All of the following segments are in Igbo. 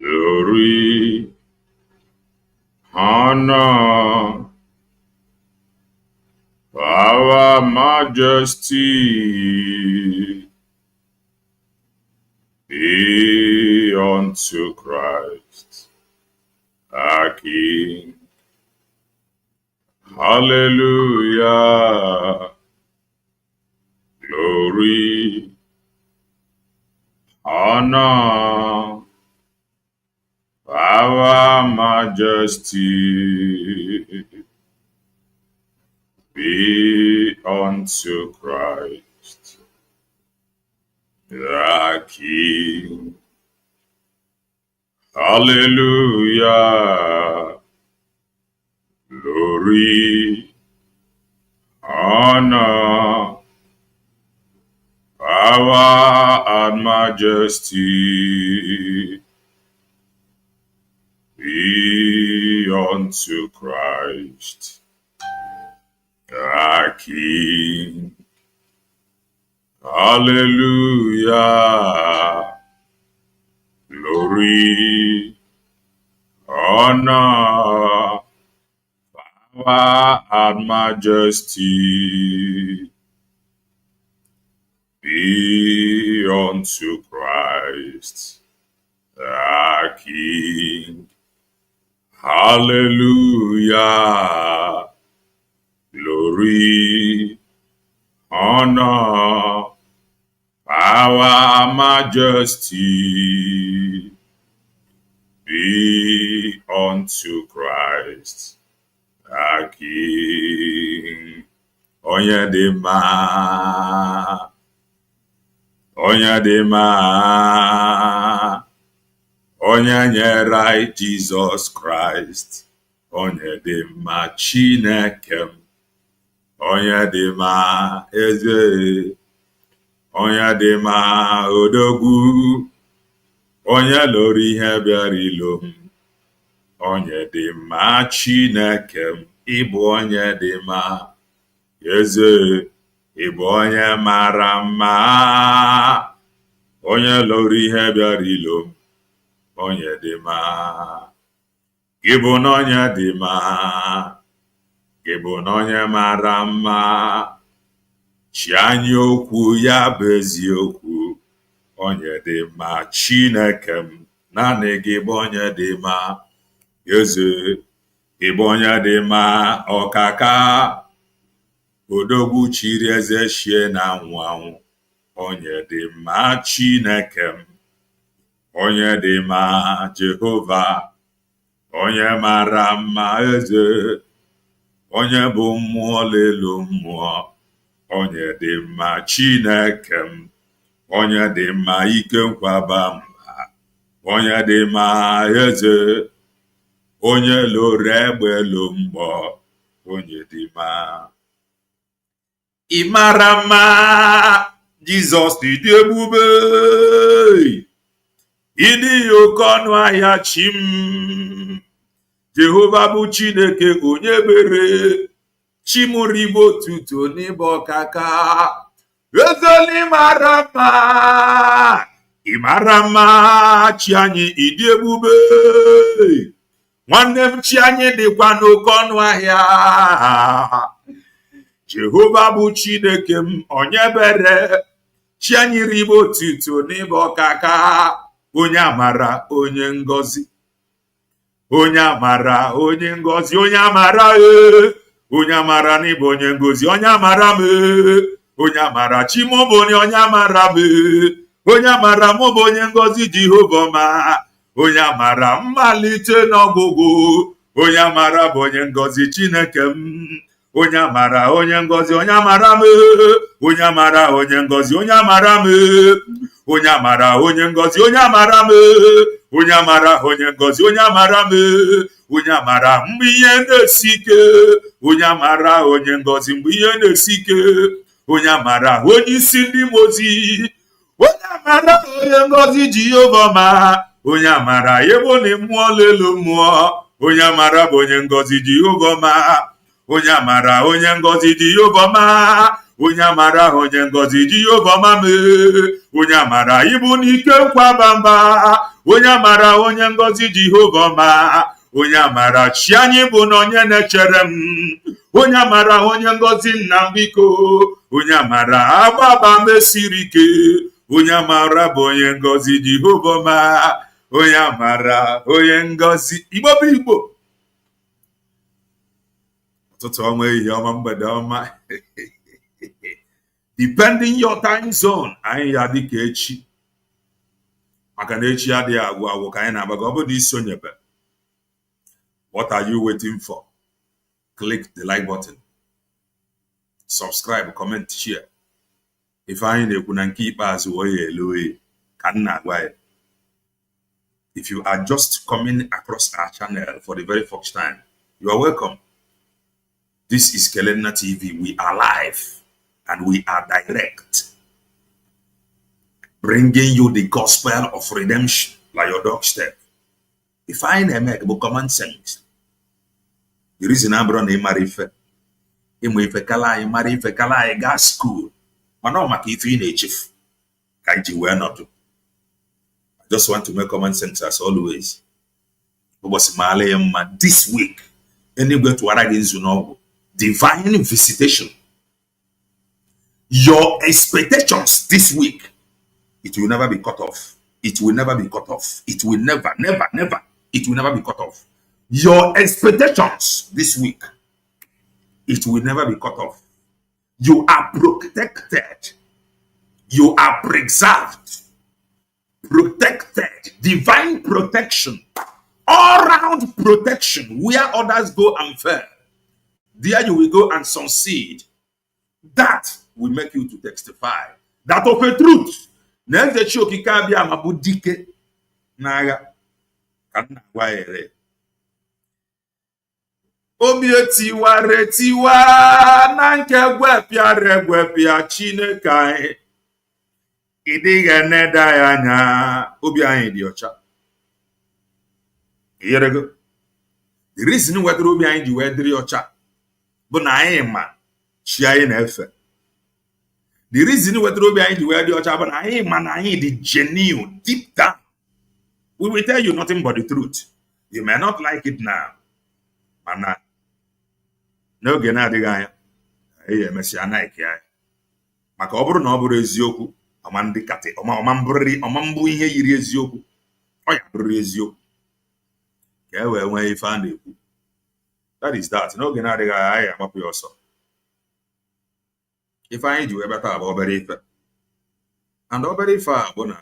glory, honor, power, majesty be unto Christ, our King. Hallelujah. Glory, honor, power, majesty be unto Christ, the King. Hallelujah. Glory, honor, power, and majesty be unto Christ, our King. Hallelujah. Glory, honor, power, and majesty be unto Christ, our King. Hallelujah. Glory, honor, power, majesty be unto Christ, our King. Onye dị mma, onye dị mma, onye nyere Jesus Christ, onye dị mma Chineke m, onye dị mma eze, onye dị mma odogwu, onye lụrụ ihe bịara ilo m, onye dị mma Chineke m, ịbụ onye dị mma eze, ịbụ onye mara mma, onye lụrụ ihe bịara ilo m, onye dị mma. Gị bụ na onye dị mma, gị bụ na onye mara mma, chi anyị okwu ya bụ eziokwu, onye dị mma Chineke m, naanị gị bụ onye dị mma eze, gị bụ onye dị mma ọkaka, odogwu chiri eze shie na anwụ anwụ, onye dị mma Chineke m, onye dị mma Jehova, onye mara mma eze, onye bụ mmụọ lelu mmụọ, onye dị mma Chineke m, onye dị mma ike nkwaba mba, onye dị mma eze, onye lụrụ egbe elu mgbọ, onye dị mma. Ị mara mma Jizọs, dị ebube, ịdị oke ọnụ ahịa chi m, Jehova bụ Chineke onye ebere, chi m ribo otuto n'ịbụ ọkaka, eze n'ịmara mma, ịmara mma chi anyị, ịdị ebube, nwanne m chi anyị dịkwa n'oke ọnụ ahịa, Jehova bụ Chineke m onye ebere, chi anyị ribo otuto n'ịbụ ọkaka, onye amara onye ngọzi, onye amara onye ngọzi, onye amara onye amara n'ịbụ onye ngọzi, onye amara m onye amara chi m bụ onye amara m, onye amara m bụ onye ngọzi Jehova ma, onye amara mmalite n'ọgwụgwụ, onye amara bụ onye ngọzi Chineke m, onye amara onye ngọzi, onye amara m, onye amara onye ngọzi, onye amara m, onye amara onye ngọzi, onye amara m, onye amara onye ngọzi, onye amara m, onye amara mgbe ihe na-esi ike, onye amara onye ngọzi mgbe ihe na-esi ike, onye amara onye isi ndị mozi, onye amara onye ngọzi Jehova ma, onye amara ebe ọ na-mmụọ lelu mmụọ, onye amara bụ onye ngọzi Jehova ma, onye amara onye ngozi Jehova ma onye amara onye ngozi Jehova ma me onye amara ibu n'ike nkwaba mba onye amara onye ngozi Jehova ma onye amara chi anyị bụ na onye na-echere m onye amara onye ngozi nna m biko onye amara agbaba mesiri ike onye amara bụ onye ngozi Jehova ma onye amara onye ngozi Igbo bụ Igbo ụtụtụ ọma ehihie ọma mgbede ọma depending your time zone anyị ya dịka echi maka na echi adịghị agwụ agwụ ka anyị na-agbaga ọ bụ na isonyebe what are you waiting for? Click the like button, subscribe, comment, share. If anyị na-ekwu na nke ikpeazụ oye eloye ka m na-agwa ya if you are just coming across our channel for the very first time, you are welcome. This is Kelena TV. We are live and we are direct, bringing you the gospel of redemption like your doorstep. If I make common sense, the reason I'm running Marife, if kala Marife kala gas school, no maki if you chief, kaiji we not. I just want to make common sense as always. This week, anywhere to Araginzuno, divine visitation. Your expectations this week, it will never be cut off. It will never be cut off. It will never, never, never. It will never be cut off. Your expectations this week, it will never be cut off. You are protected. You are preserved. Protected. Divine protection. All-round protection. Where others go and fail, there you will go and succeed. That will make you to testify. That of a truth. Never choki kabia mabudike naga. Obietiwa retiwa na nke gwepia Chineke anyị ịdịghị neda ya anya obi anyị dị ọcha. The reason whether obi anyị ji wee dịrị ọcha bụ na anyị ma chi anyị na-efe. The reason whether obi anyị ji wee dị ọcha bụ na anyị ma na anyị dị genuine deep down. We will tell you nothing but the truth. You may not like it now. Mana n'oge na-adịghị anya anyị emesịa Nike anyị. Maka ọ bụrụ na ọ bụrụ eziokwu ọma ndị kate ọma mbụ ihe yiri eziokwu ọ ya bụrụ eziokwu ka e wee nwee ife a na-ekwu. That is that. N'oge na-adịghị anya anyị amapụ ya ọsọ. Ife anyị ji wee bata bụ obere ife. And obere ife a bụ na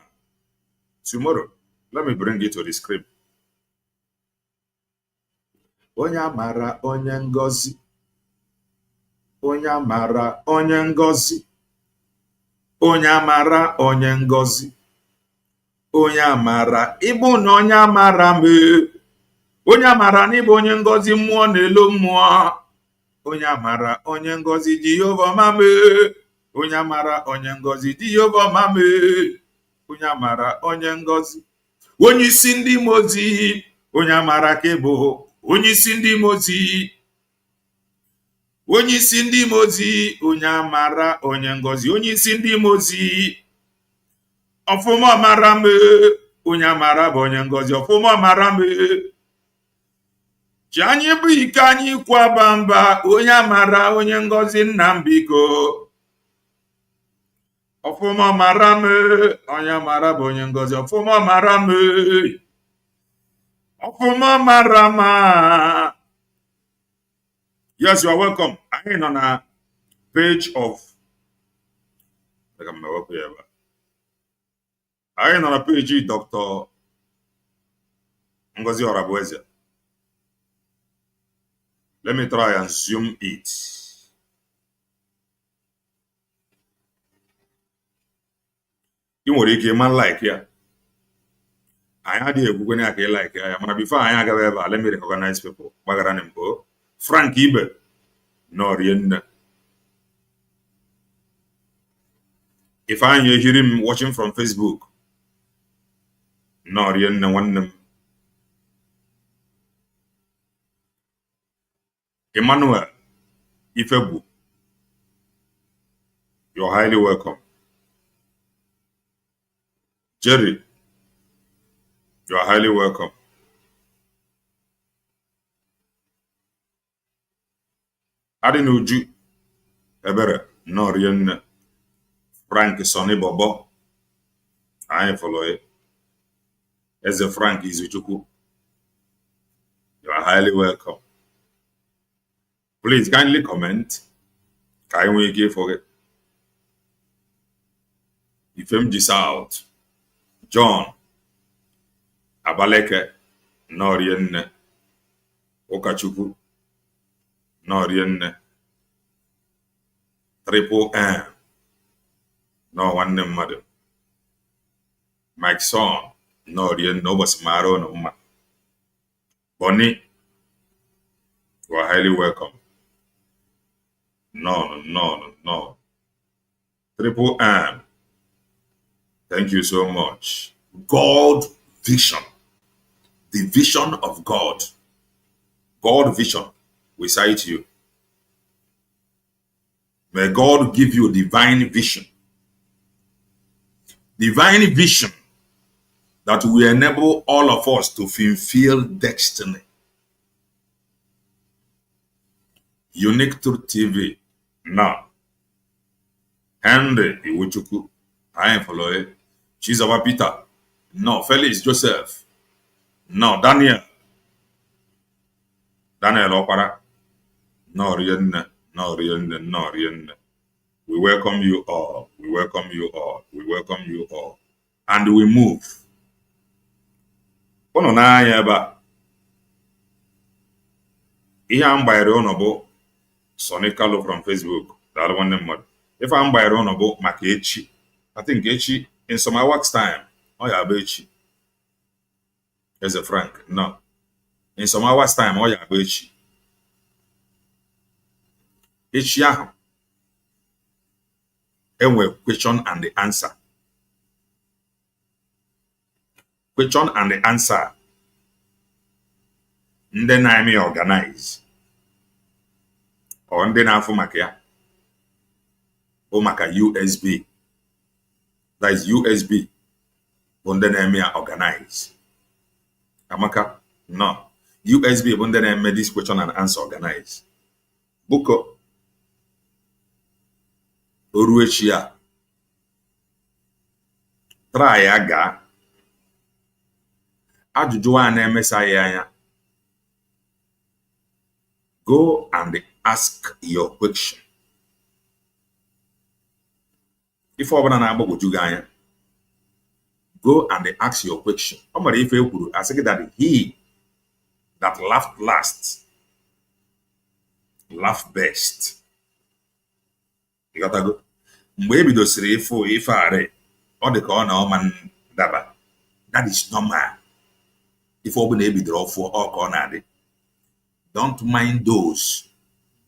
tomorrow, let me bring it to the script. Onye amara onye ngozi. Onye amara onye ngozi. Onye amara onye ngozi. Onye amara ịbụ na onye amara me. Onye amara na ịbụ onye ngozi mmụọ na-elo mmụọ. Onye amara onye ngozi Jehova ma me. Onye amara onye ngozi Jehova ma me. Onye amara onye ngozi. Onye isi ndị mozi. Onye amara ka ịbụ onye isi ndị mozi. Onye isi ndị mozi. Onye amara onye ngozi. Onye isi ndị mozi. Ọfụma mara me. Onye amara bụ onye ngozi. Ọfụma mara me. Chi anyị bụ ike anyị kwaba mba. Onye amara onye ngozi nna m biko. Ọfụma mara me. Onye amara bụ onye ngozi. Ọfụma mara me. Ọfụma mara ma. Yes, you are welcome. Anyị nọ na page of anyị nọ na page Dr. Ngozi Orabueze. Let me try and zoom it. Ị nwere ike ịma like ya. Anyị adịghị ekwukwe na aka like ya mana before anyị agaghị ebe a, let me recognize people. Gbagara na mbo. Frank Ibe Norienne. If I'm hearing him watching from Facebook, Norienne nwanne m. Emmanuel Ifebu, you're highly welcome. Jerry, you're highly welcome. Adinuju, Ebere, Norian, Frank Sonny Bobo, I follow it. As a Frank Izuchuku, you are highly welcome. Please kindly comment. Can we give for it? Ifem Jisaut, John, Abaleke, Norian, Okachuku, Norian, Triple M, no one name madam. Mike Son, Norian, Nobas Maro, no ma. Bonnie, you are highly welcome. No. Triple M, thank you so much. God vision, the vision of God. God vision, we cite you. May God give you divine vision. Divine vision that will enable all of us to fulfill destiny. Unique Truth TV. Now, Henry Iwuchuku, I am following. She's our Peter. No, Felix Joseph. No, Daniel Opara. No, Rienne. We welcome you all. We welcome you all. We welcome you all. And we move. Ono na anya eba. Ihe a mgbaere ụnụ bụ Sonny Kalu from Facebook. Daalụ nwanne mmadụ. Ife a mgbaere ụnụ bụ maka echi. I think echi in some hours time. Ọ ya bụ echi. Eze Frank. No. In some hours time, ọ ya bụ echi. Echi ahụ. Enwe question and the answer. Question and the answer. Ndị na-eme organize. Or ndị na-afụ maka ya. O maka USB. That is USB. Bụ ndị na-eme ya organize. Amaka? No. USB bụ ndị na-eme this question and answer organize. Buko. Oruechi ya. Try ya ga. Ajụjụ a na-emesaghị anya. Go and ask your question. If ọbụla na-agbagwoju gị anya, go and ask your question. Ọ mara ife ekwuru asị that he that laughed last laughed best. You got to go. Mgbe ebidosiri ife are, ọ dị ka ọ na ọma daba. That is normal. If ọbụla ebidoro ọfụ ọ ka ọ na-adị. Don't mind those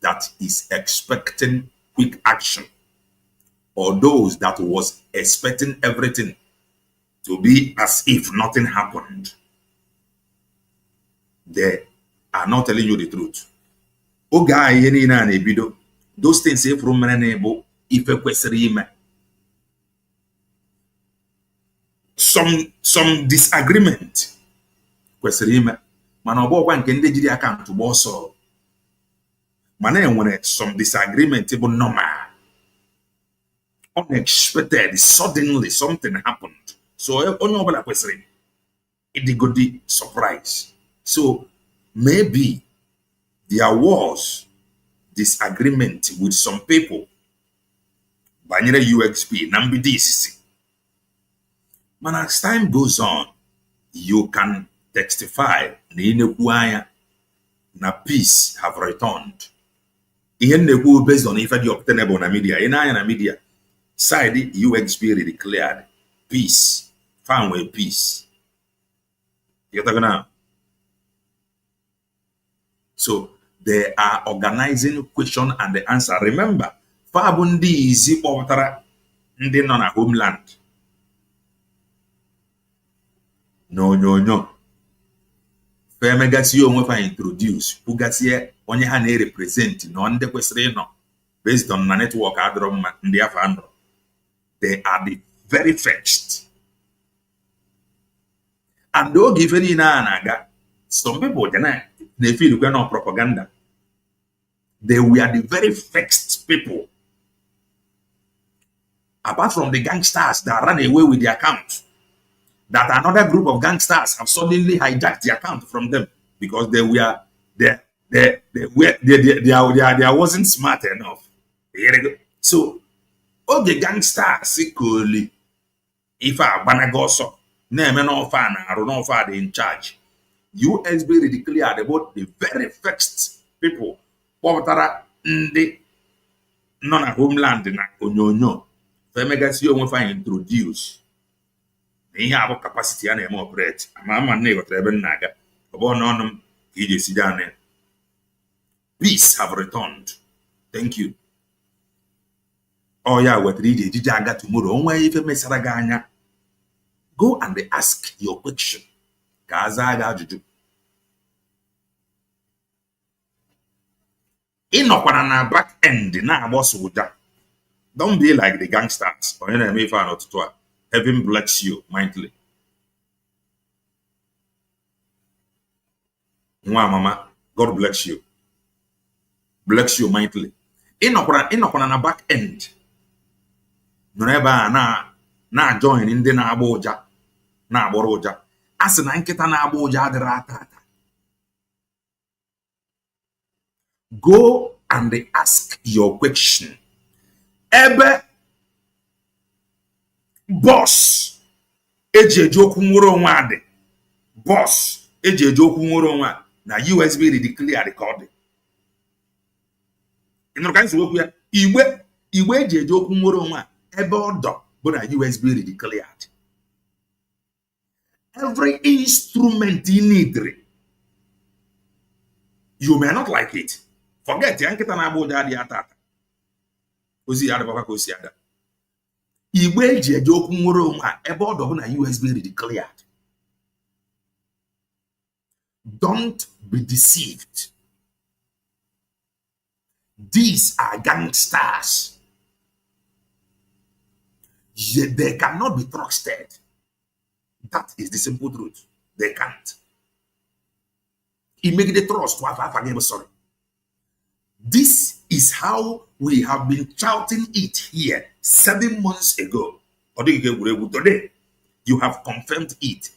that is expecting quick action or those that was expecting everything to be as if nothing happened. They are not telling you the truth. Oge ihe niile a na-ebido, those things efuru mere na-ebu ife kwesịrị ime. Some disagreement kwesịrị ime. Mana ọ bụ ọkwa nke ndị jiri aka ntụgba ọsọ. Mana enwere some disagreement bụ normal. Unexpected, suddenly something happened. So onye ọbụla kwesịrị ịdịgodi surprise. So maybe there was disagreement with some people banyere UXP na mbido isisi. But as time goes on, you can testify na inekwu anya na peace have returned. Ihe nnekwu based on ife dị obtainable na media. Anya na media, side UXP declared peace. Found with peace. You get now? So they are organizing question and the answer. Remember, Fabundi is kpọtara ndị nọ na homeland. No. Femegasi onwe fa introduce pugasie onye ha na-represent no ndị kwesịrị ịnọ based on na network adọrọ mma ndị afọ anọ. They are the very first. And oge ife niile a na-aga, some people they feel we're not propaganda. They were the very first people. Apart from the gangsters that ran away with the account, that another group of gangsters have suddenly hijacked the account from them because they wasn't smart enough. So, all the gangsters equally, if I banagoso, name no fan, I don't know if I in charge. USB declared about the very first people Powatara ndị nọ na homeland na onyonyo Femegasi onwe fa introduce na ihe abụ capacity ya na-eme operate ama na ịghọtara ebe m na-aga ọ bụ n'ọnụ m ka iji esi gaa. Peace have returned. Thank you. Oh ya wetara iji ejije aga tomorrow onwe ife mesara gị anya, go and ask your question ka aza ga ajụjụ. Ịnọkwana na back end na-agbosa ụja. Don't be like the gangsters. Onye na-eme ife a n'ụtụtụ a. Heaven bless you mightily. Nwa mama, God bless you. Bless you mightily. Ịnọkwana na back end. Nọrọ ebe a na-join ndị na-agba ụja, na-agbọrọ ụja. A sị na nkịta na-agba ụja adịrị ata ata. Go and ask your question. Ebe boss eji eji okwu nwere onwe adị. Boss eji eji okwu nwere onwe na USB declare record. Ịnụrụ ka nsi okwu ya, igbe eji eji okwu nwere onwe ebe ọdọ bụ na USB declared. Every instrument you need, you may not like it. Forget ya nkịta na-agba ụja adịghị ata ata. Ozi ya adịbakwa ka o si ada. Igbe eji eji okwu nwere onwe ebe ọdọ bụ na USB declared. Don't be deceived. These are gangsters. Yet they cannot be trusted. That is the simple truth. They can't. It make the trust to have sorry. This is how we have been shouting it here 7 months ago. Today, you have confirmed it.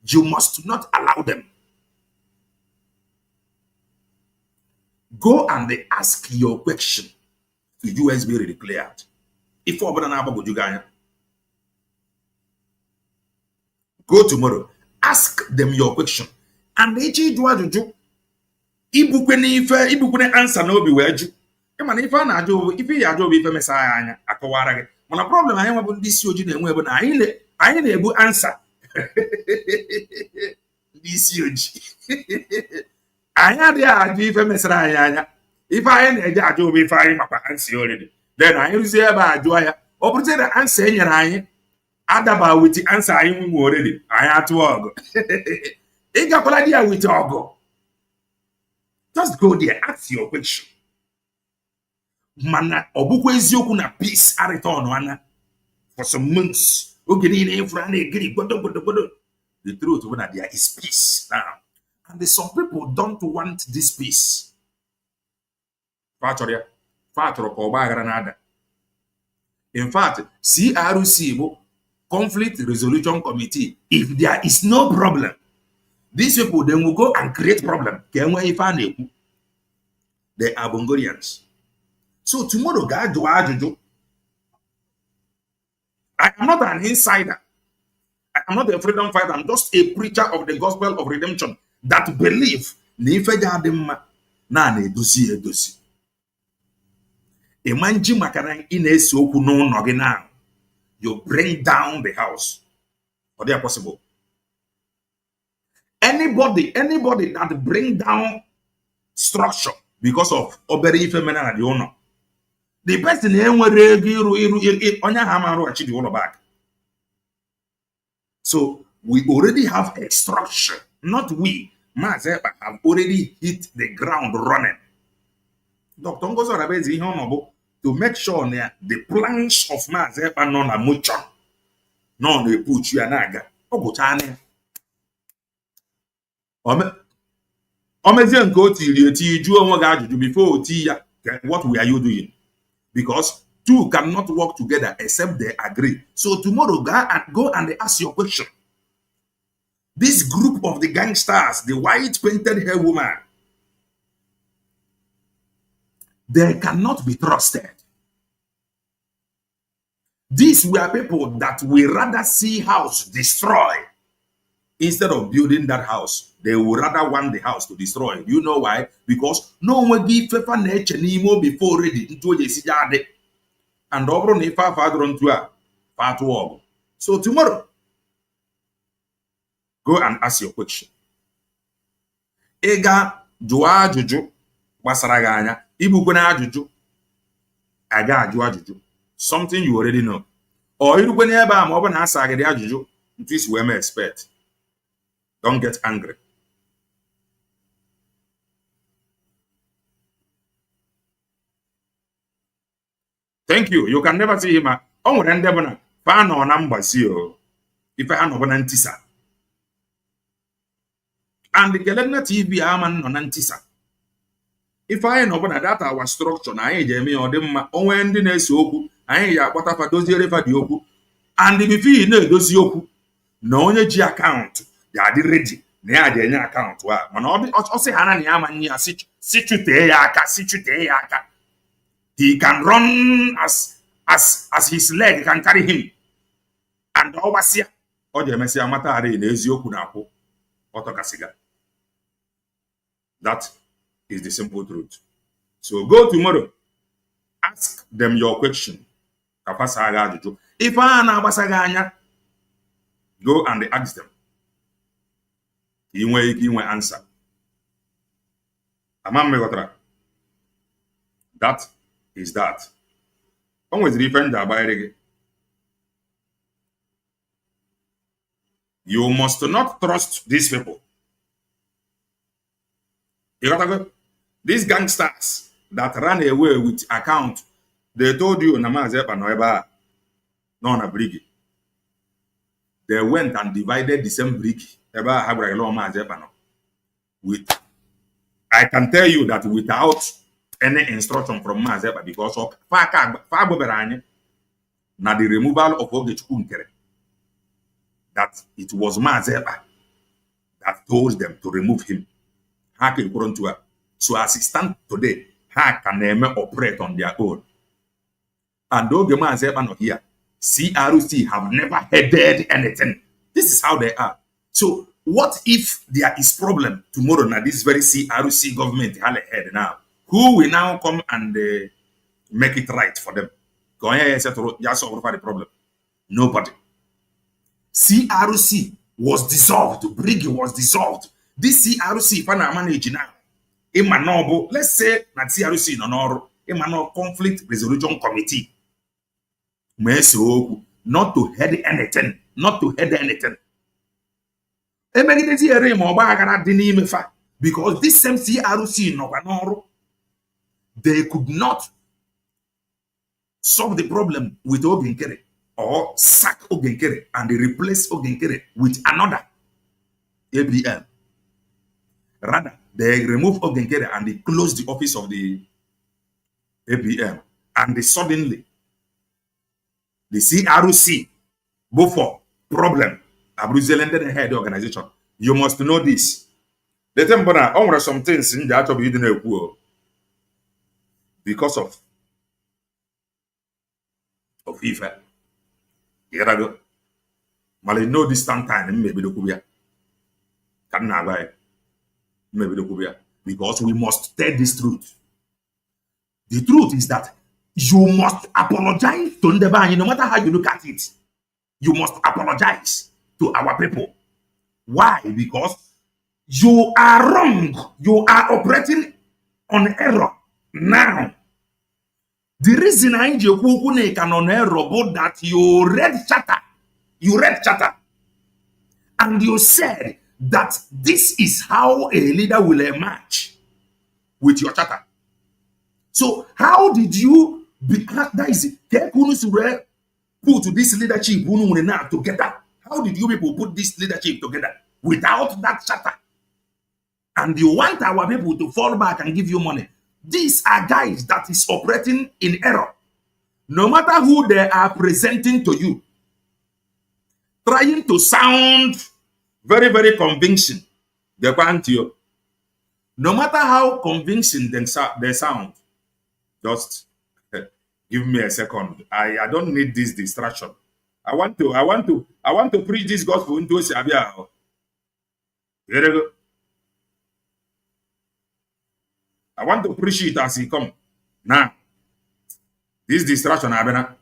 You must not allow them. Go and ask your question to USB declared. If go tomorrow, ask them your question. And echi do ajụjụ ibukwe answer no bi weju. E mana ife na ajụ ife ya ajụ ife mesa ya anya akọwara gị. Mana problem anyị nwe bụ ndị isi oji na-enwe ebe na anyị na-ebu answer. Ndị isi oji. Anyị adịghị ajụ ife mesara anyị anya. Ife anyị na-eje ajụ obi ife anyị makwa answer already. Then anyị rụzie ebe ajụ ya. Ọ bụrụzie na answer enyere anyị adaba with the answer anyị nwe already. Anyị atụ ọgụ. Ị gakwala dia with ọgụ. Just go there, ask your question. Mana ọ bụkwa eziokwu na peace return ana for some months. Oge niile ifra na-egiri godo. The truth is that there is peace now. And some people don't want this peace. In fact, CRC, Conflict Resolution Committee, if there is no problem, these people then will go and create problem. They are Bongolians. So tomorrow, God, I am not an insider. I am not a freedom fighter. I'm just a preacher of the gospel of redemption that believe you bring down the house. Or they are possible. Anybody that bring down structure because of oberi feminine and the owner, the person back. So we already have a structure, not we. Mazepa have already hit the ground running. Dr. Ngozi Orabezi ihe ọnọbụ to make sure that the plans of Mazepa nọ na motion nọ na-epuchu ya na-aga ọ gụcha anya omezie nke o tiri eti jụọ onwe gị ajụjụ before o ti ya what were you doing? Because two cannot work together except they agree. So tomorrow go and ask your question. This group of the gangsters, the white painted hair woman, they cannot be trusted. These were people that we rather see house destroy instead of building that house. They would rather want the house to destroy. You know why? Because no one give favor nature anymore before ready into a and over on if I father on to so tomorrow, go and ask your question. Ega jụọ ajụjụ gbasara gị anya ibukwana ajụjụ aga ajụ ajụjụ something you already know or irukwana ebe a ma ọ bụ na asa gị ajụjụ ntu isi wee mee expert. Don't get angry. Thank you. You can never see him. O nwere ndị bụ na fa nọ na mgbasi o ife ha nọ bụ na ntisa and Kelena TV ama nọ na ntisa ife anyị nọ bụ na data our structure na anyị ji eme ọ dị mma onwe ndị na-ese okwu anyị ya akpọta fa doziere fa dị okwu and before na-edozi okwu na onye ji akaụntụ ya dị ready na ya ga-enye akaụntụ a mana ọ sị ha na ya ama nye ya si chutee ya aka he can run as his leg can carry him and ọ gbasịa ọ ga-emesịa mata arị na eziokwu na-akwụ ọtọkasịga. That is the simple truth. So go tomorrow, ask them your question. If I na go and ask them. Inwe answer. That is that. Always defend the you must not trust these people. You got to go. These gangsters that ran away with account, they told you Namazepa Noeba, no na brig. They went and divided the same brig. With I can tell you that without any instruction from Mazepa, because of na the removal of Ogechukwu, that it was Mazepa that told them to remove him. So as it stands today, how can they operate on their own? And though the Mazepa not here, CRC have never headed anything. This is how they are. So what if there is problem tomorrow now this very CRC government head now? Who will now come and make it right for them? Just solve the problem. Nobody. CRC was dissolved. Brig was dissolved. This CRC, if I manage now, let's say that CRC no conflict resolution committee. Not to head anything. Not to head anything. Because this same CRC they could not solve the problem with Ogenkere or sack Ogenkere and replace Ogenkere with another ABM. Rather, they remove Ogenkere and they close the office of the ABM. And suddenly, the CRC, before problem, Abruzzelended head the organization. You must know this. The temple now, some things in the art of you because of FIFA. Here I go. Mali no distant time, maybe the Kubia. Can I buy? Maybe the Kubia. Because we must tell this truth. The truth is that you must apologize to Ndebanye, no matter how you look at it. You must apologize to our people. Why? Because you are wrong. You are operating on error. Now, the reason I can on error about that you read charter. And you said that this is how a leader will emerge with your charter. So how did you that is it? Put this leadership together? How did you people put this leadership together without that charter? And you want our people to fall back and give you money. These are guys that is operating in error. No matter who they are presenting to you, trying to sound very, very convincing, they want you. No matter how convincing they sound, just give me a second. I don't need this distraction. I want to preach this gospel into Sabia. Here you go. I want to preach it as he come. Now, this distraction, Abena.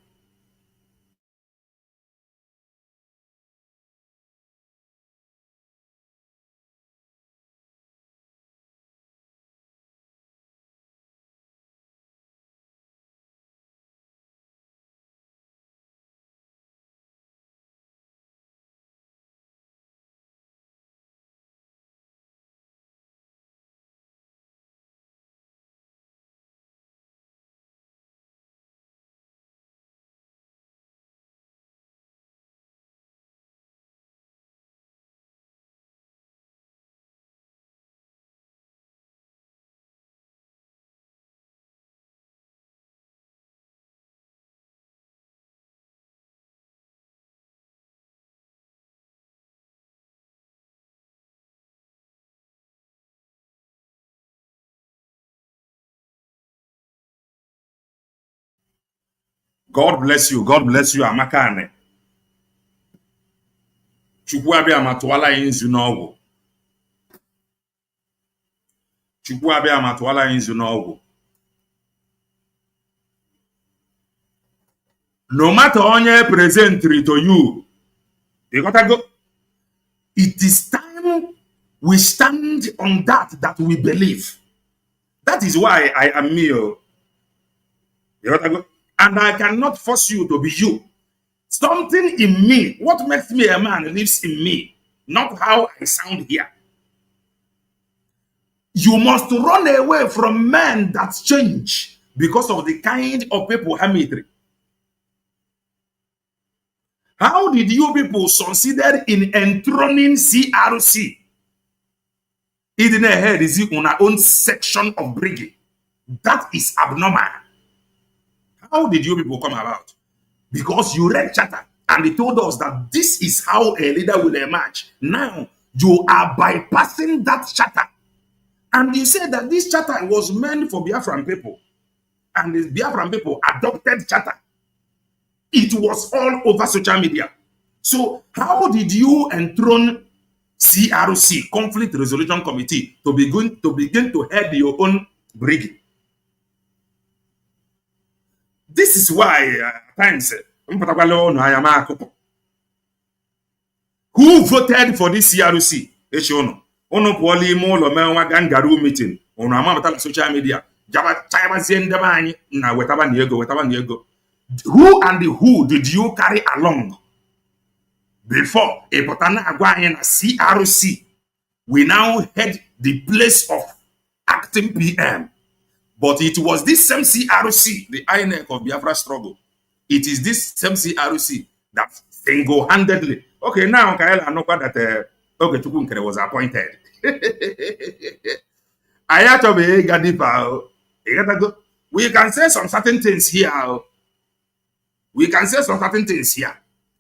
God bless you. God bless you, Amakane. Chukwu abịa ma tụwala anyị nzu n'ọgwụ. Chukwu abịa ma tụwala anyị nzu n'ọgwụ. No matter onye presentry to you, you gotta go. It is time we stand on that we believe. That is why I am me. You gotta go. And I cannot force you to be you. Something in me, what makes me a man, lives in me, not how I sound here. You must run away from men that change because of the kind of people Hamitri. How did you people succeed in enthroning CRC? It in a head is on our own section of brigade. That is abnormal. How did you people come about? Because you read charter and they told us that this is how a leader will emerge. Now you are bypassing that charter. And you said that this charter was meant for Biafran people. And the Biafran people adopted charter. It was all over social media. So how did you enthrone CRC, Conflict Resolution Committee, to begin to head your own brigade? This is why at times who voted for this CRC? Ono poli mo lo menwa gangaru meeting. Ono amamata social media. Jaba chaiba zende banyi na wetaba niego. Who and who did you carry along before a potana agwa na CRC? We now head the place of acting PM. But it was this same CRC, the INEC of Biafra struggle. It is this same CRC that single-handedly. Okay, now Kaela know that Tukunkere was appointed. I have to be Gadipa. We can say some certain things here.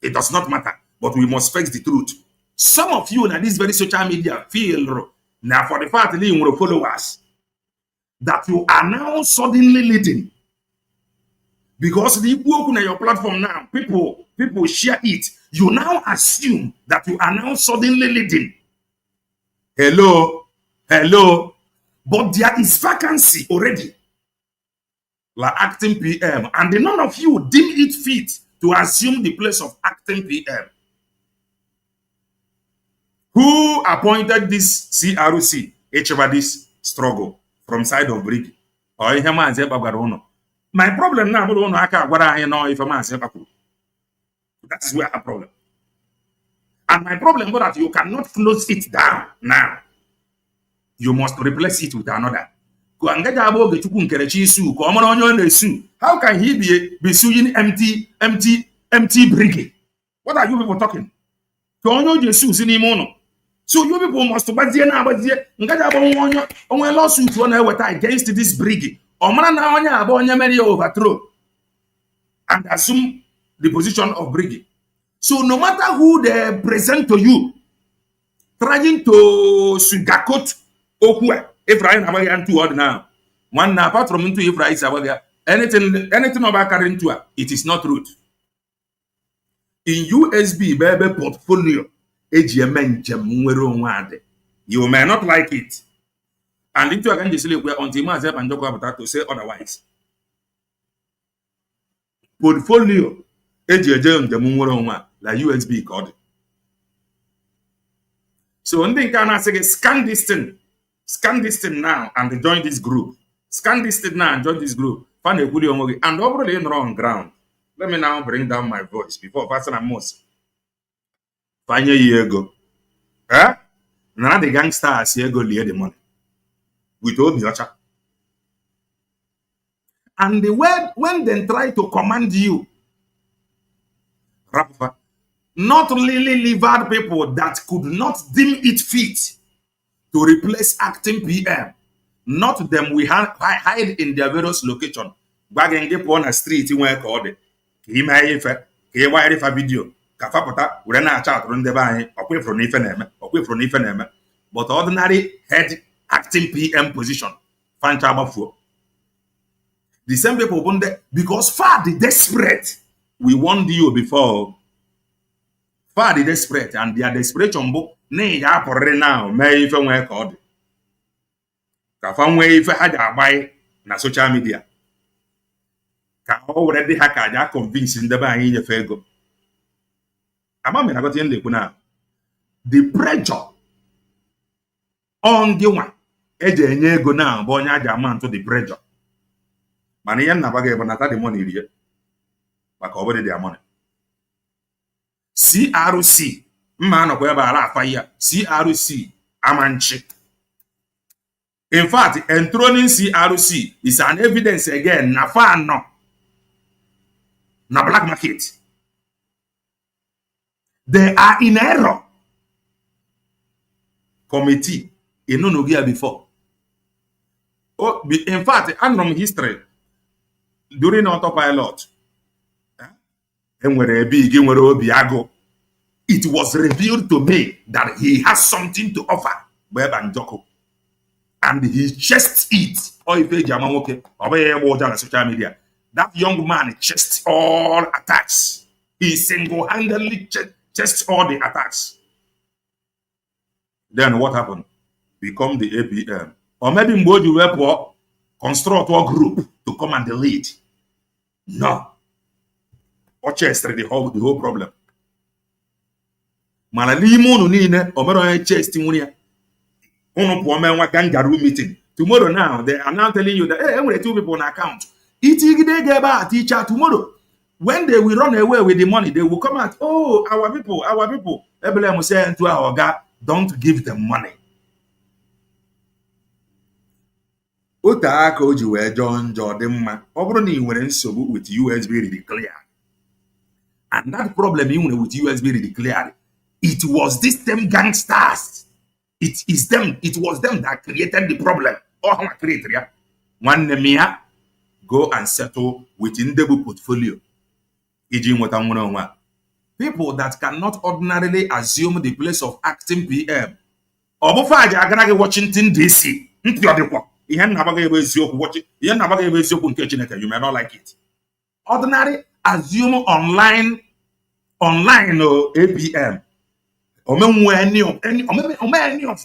It does not matter, but we must face the truth. Some of you in this very social media feel now for the fact that you followers that you are now suddenly leading because the open on your platform now, people share it. You now assume that you are now suddenly leading. Hello, but there is vacancy already, like acting PM, and none of you deem it fit to assume the place of acting PM. Who appointed this CRC? This struggle from side of Brig. Or my problem now, if a man that is where I have a problem. And my problem is that you cannot close it down now. You must replace it with another. How can he be suing empty brigade? What are you people talking? So you people must lawsuit against this brigade. Overthrow and assume the position of brigade. So no matter who they present to you, trying to sugarcoat Okwe, if Ryan Abayan to odd now, one apart from into if Ryan Abaga, anything about carrying to her, it is not truth. In USB baby portfolio, you may not like it. And into again this we're until myself and Joko about to say otherwise. Portfolio, like USB code. So one thing can I say scan this thing now and join this group. Scan this thing now and join this group. Find a good and overly on ground. Let me now bring down my voice before Pastor Amos. 5 years ago. Now the gangsters here go lay the money. With Obiocha. And the word when they try to command you, not really livered people that could not deem it fit to replace acting PM. Not them we hide in their various locations. Bagging on a street in where called it. Video. Kafapota, we na chat run the bay, away from Ifeneme, but ordinary head acting PM position. Fan Chabafo. The same people won there because far the desperate. We warned you before. Far the desperate and their desperation book. Nay, ya for now, may even wear called. Kafan way if I had a buy na social media. Ka already hacker ya convincing the buy in your fago. The pressure on the one eje go now but to the pressure. Money never gave the money here. But already their money. CRC man of fire. CRC Amanchi. In fact, enthroning CRC is an evidence again na black market. They are in error. Committee in Nonogia before. Oh, in fact, and from history, during autopilot, and where a big it was revealed to me that he has something to offer, Beban Joko. And he chased it. Or if on social media, that young man chased all attacks. He single-handedly chased all the attacks. Then what happened? Become the APM. Or maybe Mboji Wepo construct a group to come and lead. No. Orchestra the whole problem. Malalimo nune omero chest munia. Ono pomen wa kangaroo meeting. Tomorrow now they are now telling you that hey, 2 people on account. Teacher tomorrow. When they will run away with the money, they will come out. Oh, our people. Ebele will say to our God, don't give them money. Otaka oji wee John Jordan ma ọ bụrụ na ị nwere nsogbu with USB declare. And that problem you with USB declared, it was this them gangsters. It was them that created the problem. Oh, one name go and settle within the portfolio. People that cannot ordinarily assume the place of acting PM. Washington DC. You may not like it. Ordinary assume online APM. Or any of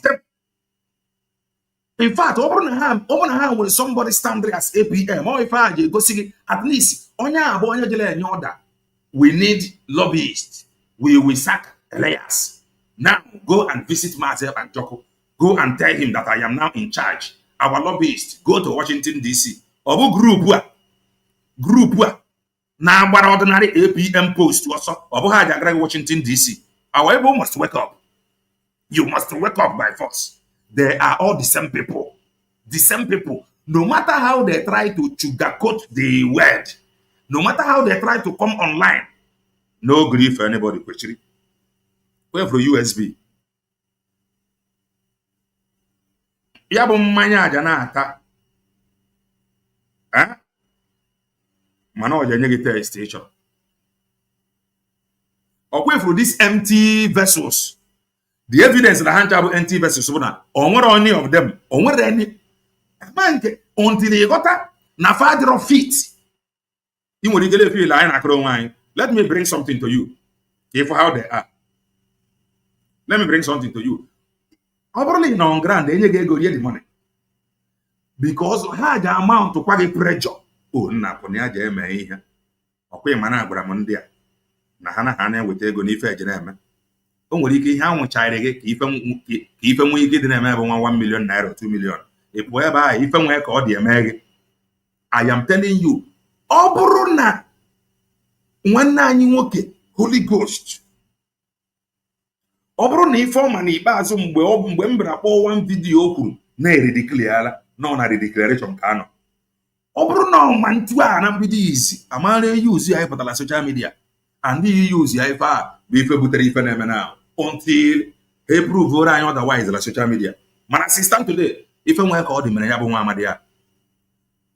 them. In fact, open a hand when somebody stand there as APM. Or if I go see at least we need lobbyists. We will sack Elias. Now go and visit myself and Joko. Go and tell him that I am now in charge. Our lobbyists go to Washington DC. Or group now ordinary APM post also. Or Washington DC. Our people must wake up. You must wake up by force. They are all the same people. The same people. No matter how they try to sugarcoat the word, no matter how they try to come online, no grief for anybody. Where for USB? Ya bụ mmanya aja na-ata. Mana ọ ga-enye gị test ị chọrọ. Ọkwa for these empty vessels. The evidence na ha ncha bụ empty vessels bụ na o nwere any of them, o nwere any until you got na father of feet. I nwere ike feel anyị na-akọrọ onwe anyị. Let me bring something to you. If how they are. Let me bring something to you. Ọ bụrụ na ị nọ on ground enye gị ego rie the money. Because ha ga amount kwa gị pressure. O nna kwụ na ya ga eme ihe. Ọkwa ịma na agwara m ndị a na ha na-eweta ego n'ife eji na-eme. O nwere ike ihe anwụchara gị ka ife nwee ike dị na-eme bụ nwa 1 million naira 2 million. Ị pụọ ebe ahụ ife nwee ka ọ dị eme gị. I am telling you, ọ bụrụ na nwanne anyị nwoke Holy Ghost, ọ bụrụ na ife ọma n'ikpeazụ mgbe m bịara kpọọ one video o kwuru na-eredeclareala nọ na redeclaration ka anọ. Ọ bụrụ na ọma ntu a na mbido izi amara use ya pụtara social media and use ya ife a bụ ife butere ife na-eme na until he prove anyị otherwise na social media. Mana system today ife nwee ka ọ dị mere ya bụ nwa amadi ya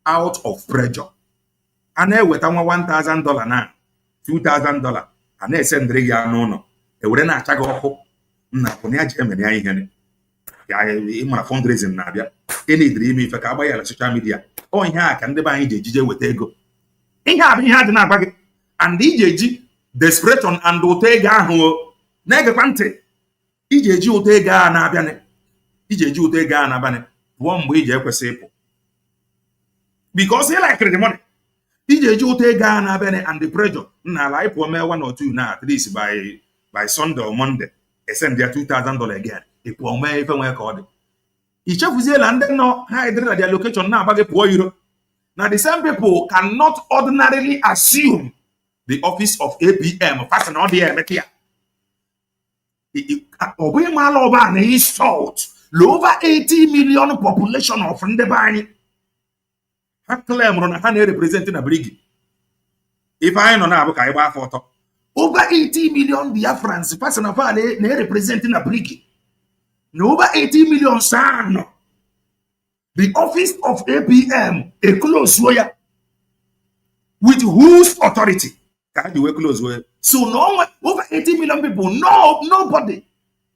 out of pressure. A na-eweta nwa $1,000 na $2,000 a na-esendịrị gị ya n'ụlọ ewere na-acha gị ọkụ nna kwụ na ya ji emere ya ihe ịmara fundraising na-abịa enidiri ime ife ka agba ya na social media. Ọ ihe a ka ndị be anyị ji ejije weta ego. Ihe a bụ ihe a dị na-agba gị and iji eji desperation and ụtọ ego ahụ na-egekwa ntị. Iji eji ụtọ ego a na-abịanị pụọ mgbe iji ekwesị ịpụ because he like the money. Iji eji ụtọ ego a na-abịanị and the pressure nna ala ịpụọ mee 1 or 2 na at least by Sunday or Monday send ya $2,000 again. Ịpụọ mee ife nwee ka ọ dị. Ichefuziela ndị nọ ha edere na their location na-agba gị pụọ iro. Now the same people cannot ordinarily assume the office of APM fashion ọ dị emeka ya. Ọ bụghị mala ọba na insult over 80 million population of ndị be anyị. Ha claim na ha na-represent na brigi. If anyị nọ na-abụ ka anyị gba afọ ọtọ. Over 80 million Biafrans fashion of na-represent na brigi. Na over 80 million san. The office of APM a close way with whose authority can you close way? So no over 80 million people, nobody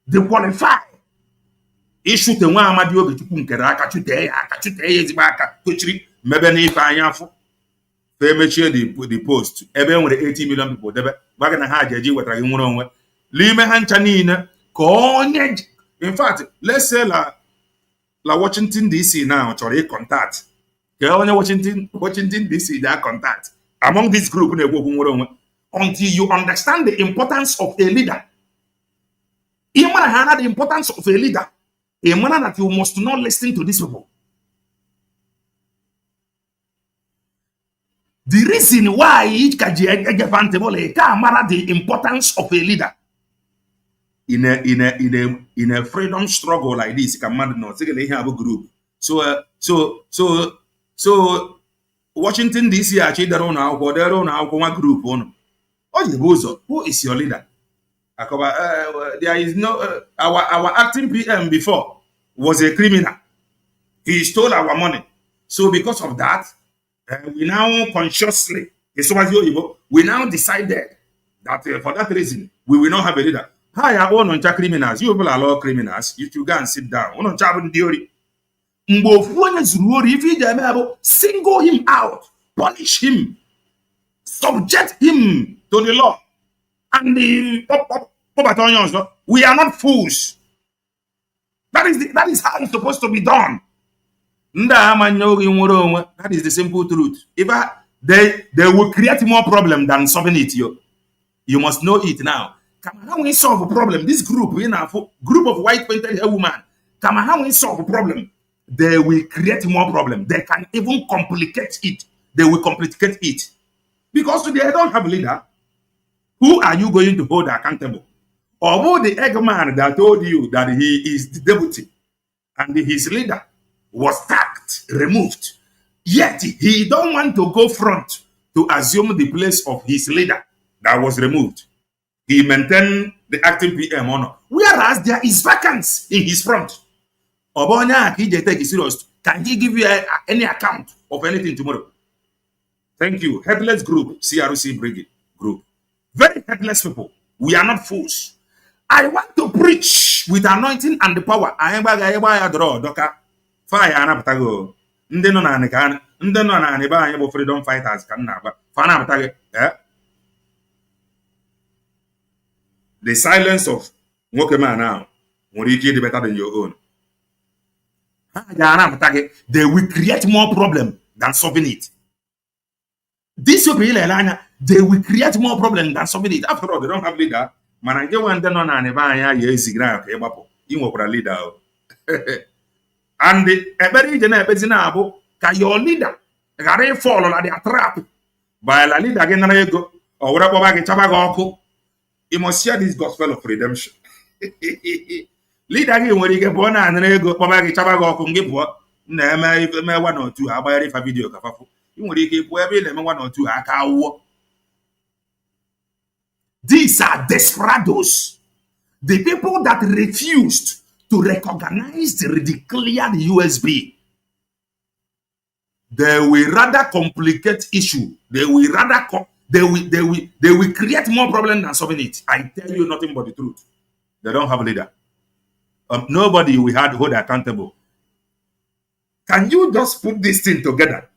they qualify. Issue the one amadi obi tupu nkere aka chute ya ezigbo aka tochiri mebe na ife anya afọ. Fe mechie the post ebe nwere 80 million people debe gbaga na ha jeji wetara gị nwere onwe. Lime ha ncha niile ka onye. In fact, let's say la Washington DC now chọrọ contact. Ka onye Washington DC that contact among this group na-ekwu okwu nwere onwe until you understand the importance of a leader. Imana ha the importance of a leader. Imana that you must not listen to these people. The reason why each kaji egefantable ka amara the importance of a leader. In a freedom struggle like this, command no group. So Washington DC actually their own one group on. Oh, who is your leader? There is no our acting PM before was a criminal. He stole our money. So because of that, we now consciously we now decided that for that reason we will not have a leader. Hi, I own criminals. You people are law criminals. You should go and sit down. If he single him out, punish him, subject him to the law. And we are not fools. That is how it's supposed to be done. That is the simple truth. If they will create more problem than solving it. You must know it now. How we solve a problem? This group of white painted hair women. How we solve a problem? They will create more problem. They can even complicate it. They will complicate it because today I don't have a leader. Who are you going to hold accountable? Although the Eggman that told you that he is the deputy and his leader was sacked, removed, yet he don't want to go front to assume the place of his leader that was removed. He maintained the acting PM honor, whereas there is vacancy in his front. Obonya, he take it serious. Can he give you any account of anything tomorrow? Thank you. Headless group, CRC Brigade group. Very headless people. We are not fools. I want to preach with anointing and the power. I am draw doka fire anaptago. Ndeno na nika ndeno na niba anyị freedom fighters kan na agba. Fa na aptage the silence of nwoke man now nwere ike dị better than your own. They will create more problem than solving it. This will be they will create more problem than solving it. After all, they don't have leader. Man, I get one day on an event, leader. And the every general can your leader fall on their trap by la leader again or whatever back in Chabago. You must share this gospel of redemption. Leader again when you get born and go back in Chabago from give what? Never one or two. I buy a video. You want to give one or two. These are desperados, the people that refused to recognize the declared USB. They will rather complicate issue. They will rather they will create more problem than solving it. I tell you nothing but the truth. They don't have a leader. Nobody we had hold accountable. Can you just put this thing together?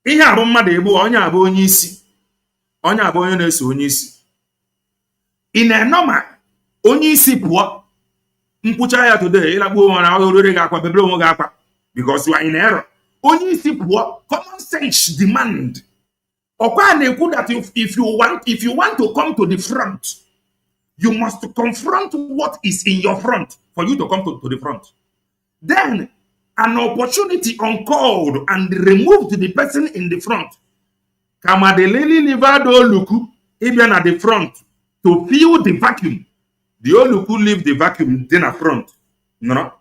Ihe abụ mmadụ egbu onye abụ onye isi. Onye abụ onye na-eso onye isi. In a normal, onye isi pụọ mkpucha ya today ịlagbuo onwe na oriri ga-akwa bebere onwe ga-akwa because you are in error. Onye isi pụọ, common sense demand. Ọkwa na-ekwu that if you want to come to the front, you must confront what is in your front for you to come to the front. Then an opportunity uncalled and removed the person in the front. Kamadeleli Livado Luku, even at the front to fill the vacuum. The Oluku leave the vacuum then at front. No.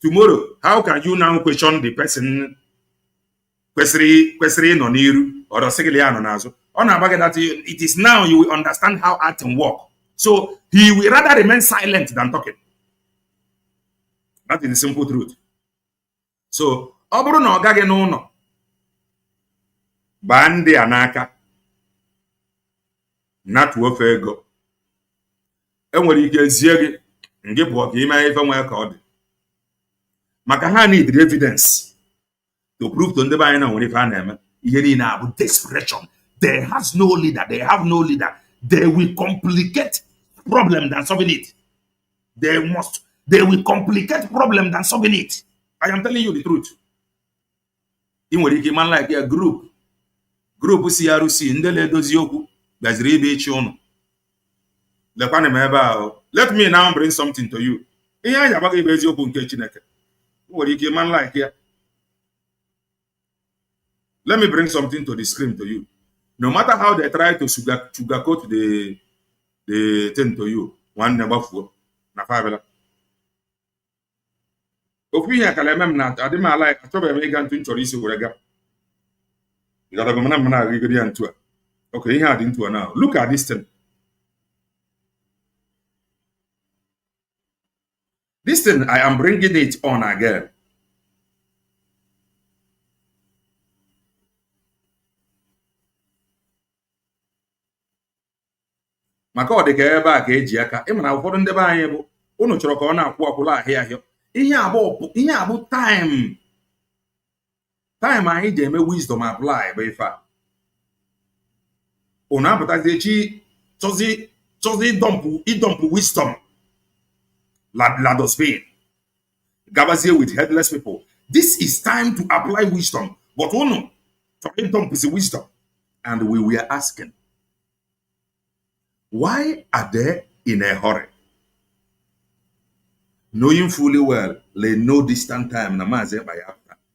Tomorrow, how can you now question the person? Question on you or the Segiliano Nazo? On that it is now you will understand how acting work. So he will rather remain silent than talking. That is the simple truth. So, oburu na ogage n'ụlọ bandi anaka natu ofe ego enwere ike zie gị ngị bụ ka ime ife nwe ka ọ dị maka ha need evidence to prove to ndị be anyị na nwere ife a na-eme ihe niile abụ desperation. They have no leader. They will complicate problem than solving it. They will complicate problem than solving it. I am telling you the truth. In what you man like a group CRC ndele dozi okwu gaziri ibe echi unu. Let me now bring something to you. Ihe anya baga ibe ezi okwu nke Chineke. What you man like here. Let me bring something to the screen to you. No matter how they try to sugarcoat the thing to you, one never fool. Na fabela. Okay, here can I na I didn't like I told me to chọrọ isi were ga. You got to go na rigidi antu. Okay, here into now. Look at this thing. This thing I am bringing it on again. Maka ọ dị ka ebe a ka eji aka ịma na ụfọdụ ndị be anyị bụ unu chọrọ ka ọ na-akwụ ọkwụla ahịa ihe abụ time anyị ji eme wisdom apply bụ ife a unu apụtazie chi chọzi ịdọmpụ wisdom la Spain gabazie with headless people. This is time to apply wisdom but unu chọrọ ịdọmpụzi wisdom and we were asking why are they in a hurry? Knowing fully well, they no distant time.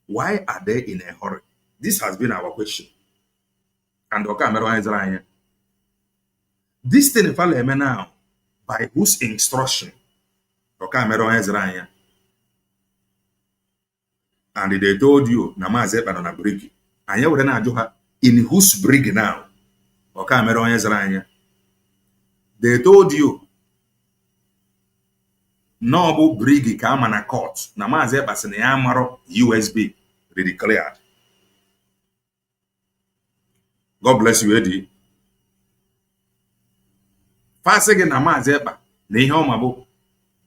Why are they in a hurry? This has been our question. And This thing if I now, by whose instruction? Okay, and they told you na Maazị Ekpa na brig. And you would not in whose brig now? Okay, they told you no brig ka na court. Na Maazị Ekpa sị na ya maro USB redeclared. God bless you, Eddie. Fast again na Maazị Ekpa na ihe ọma bụ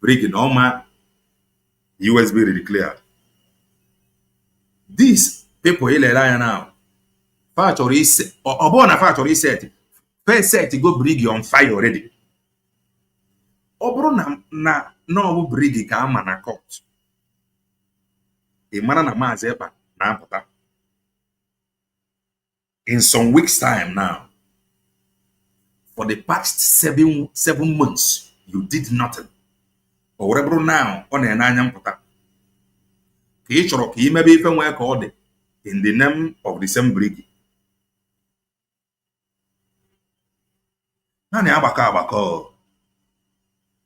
brig na ọma USB redeclared. These people here now. Factory set or na factory set. First set go brig on fire already. Obro na no brig ka na court. E mara na Maazị Ekpa na apụta. In some weeks time now. For the past seven months, you did nothing. Or whatever now on an anyam pota. He may be even work all in the name of the same brig.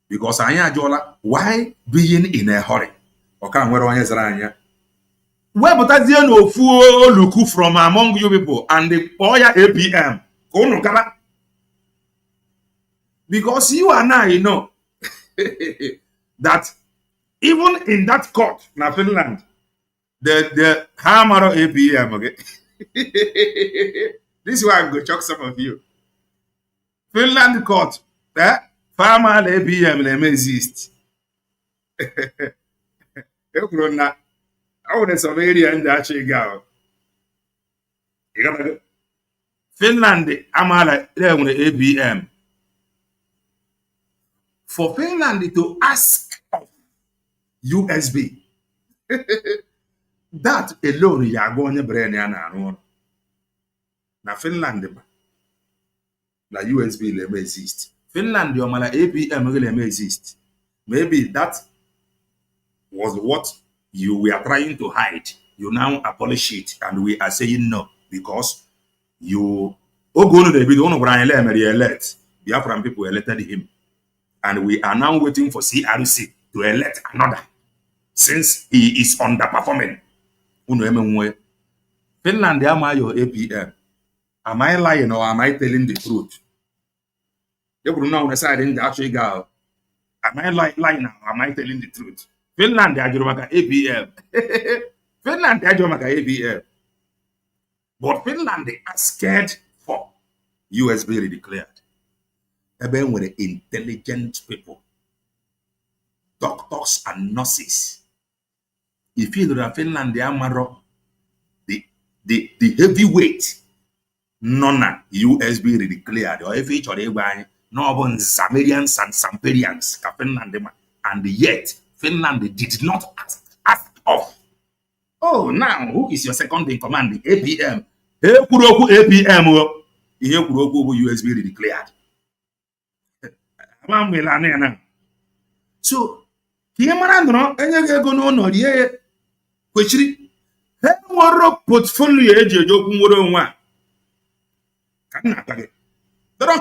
Because Anya Jola, why being in a hurry? Or can wear on his ranya? Where but that's the no fool look from among you people and the Oya APM. Kono kala. Because you and I know that even in that court na Finland, the hammer APM, okay? This is why I'm going to shock some of you. Finland court, farmer APM may exist. I want some area in that go. Finland, Amala, APM. For Finland to ask of USB, that alone you are going to bring in. Now Finland, the USB may exist. Finland, your mala APM may exist. Maybe that was what you were trying to hide. You now abolish it, and we are saying no because you. Oh, go to the video. No, Brian Lemery elect. Biafran people elected him. And we are now waiting for CRC to elect another since he is underperforming. Finland, am I your APM? Am I lying or am I telling the truth? They will know decide in the actual girl. Am I lying or am I telling the truth? Finland, they are APM. Finland, they are APM. But Finland, they are scared for USB redeclared. Even with the intelligent people, doctors and nurses. If you know Finland, they are the heavyweight, nona USB redeclared, or if each or every no one Zamarians and Samperians, Finland, and yet Finland did not ask off. Oh, now who is your second in command? The APM. APM. USB redeclared. So, portfolio they don't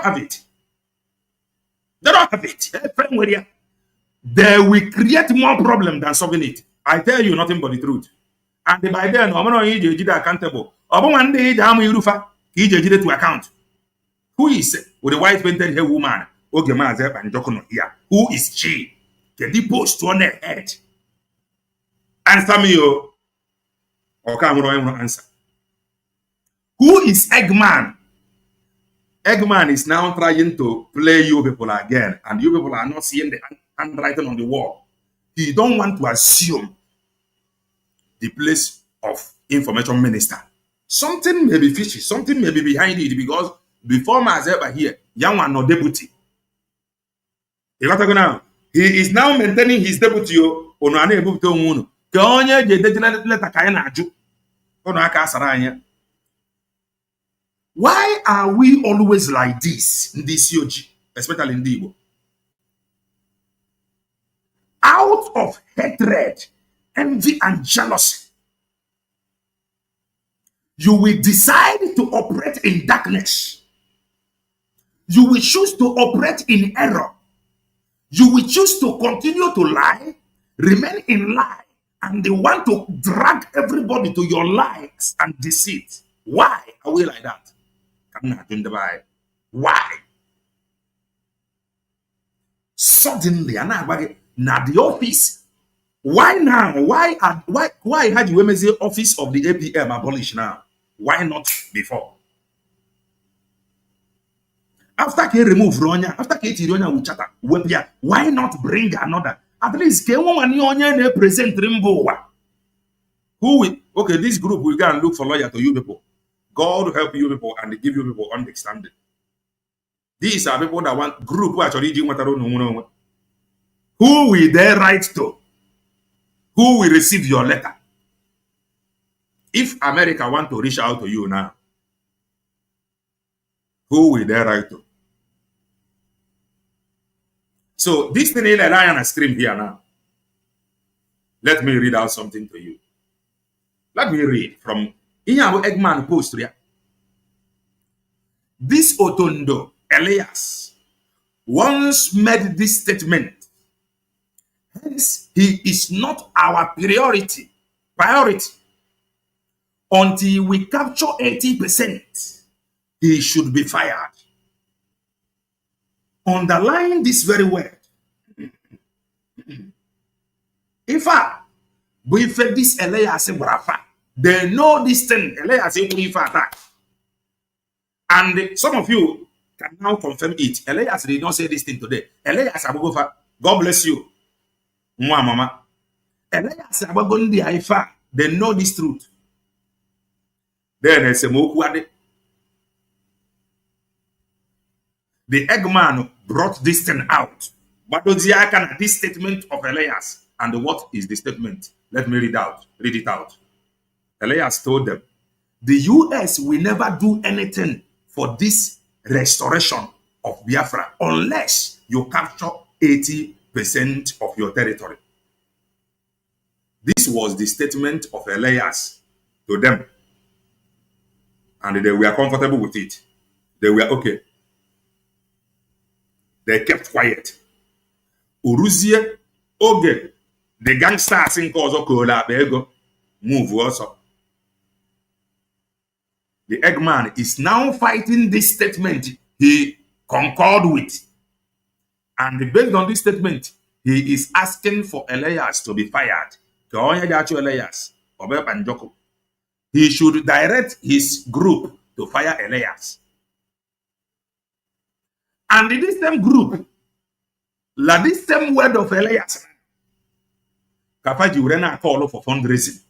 have it. They don't have it. They will create more problem than solving it. I tell you nothing but the truth. And by then, I'm not accountable. To account. Who is with the white painted hair woman? Who is she? Can you post on her head? Answer me, yo. Okay, I'm going to answer. Who is Eggman? Eggman is now trying to play you people again, and you people are not seeing the handwriting on the wall. He don't want to assume the place of information minister. Something may be fishy, something may be behind it, because before Mazeba here, young one no deputy. He is now maintaining his deputy. Why are we always like this in this COG, especially in the Igbo? Out of hatred, envy, and jealousy, you will decide to operate in darkness. You will choose to operate in error. You will choose to continue to lie, remain in lie, and they want to drag everybody to your lies and deceit. Why are we like that? Why? Suddenly, now the office. Why now? Why had you say office of the APM abolished now? Why not before? After he remove Ronya, after he Ronya will chatter, why not bring another? At least ke woman you present Rimbo. Who will okay, this group will go and look for lawyer to you people. God help you people and give you people understanding. These are people that want group who actually do what I don't know. Who will they write to? Who will receive your letter? If America want to reach out to you now, who will they write to? So this thing is a lion and scream here now. Let me read out something to you. Let me read from Inyabo Eggman post here. This Otondo Elias once made this statement. Hence, he is not our priority until we capture 80%. He should be fired. Underline this very word. If I fed this Elias Brafa, they know this thing. Elias attack. And some of you can now confirm it. Elias did not say this thing today. Elias Abugofa, God bless you. Mama. Elias Abagondi Aifa, they know this truth. Then it's a Mokwade. The Eggman brought this thing out. But this statement of Elias. And what is the statement? Let me read it out. Elias told them, the US will never do anything for this restoration of Biafra unless you capture 80% of your territory. This was the statement of Elias to them. And they were comfortable with it. They were okay. They kept quiet. Uruzie, Oge, the gangsters in Kozo Kola Bego, move also. The Eggman is now fighting this statement he concurred with. And based on this statement, he is asking for Elias to be fired. He should direct his group to fire Elias. And in this same group, this same word of Elias, Kafaji Urena call for fundraising.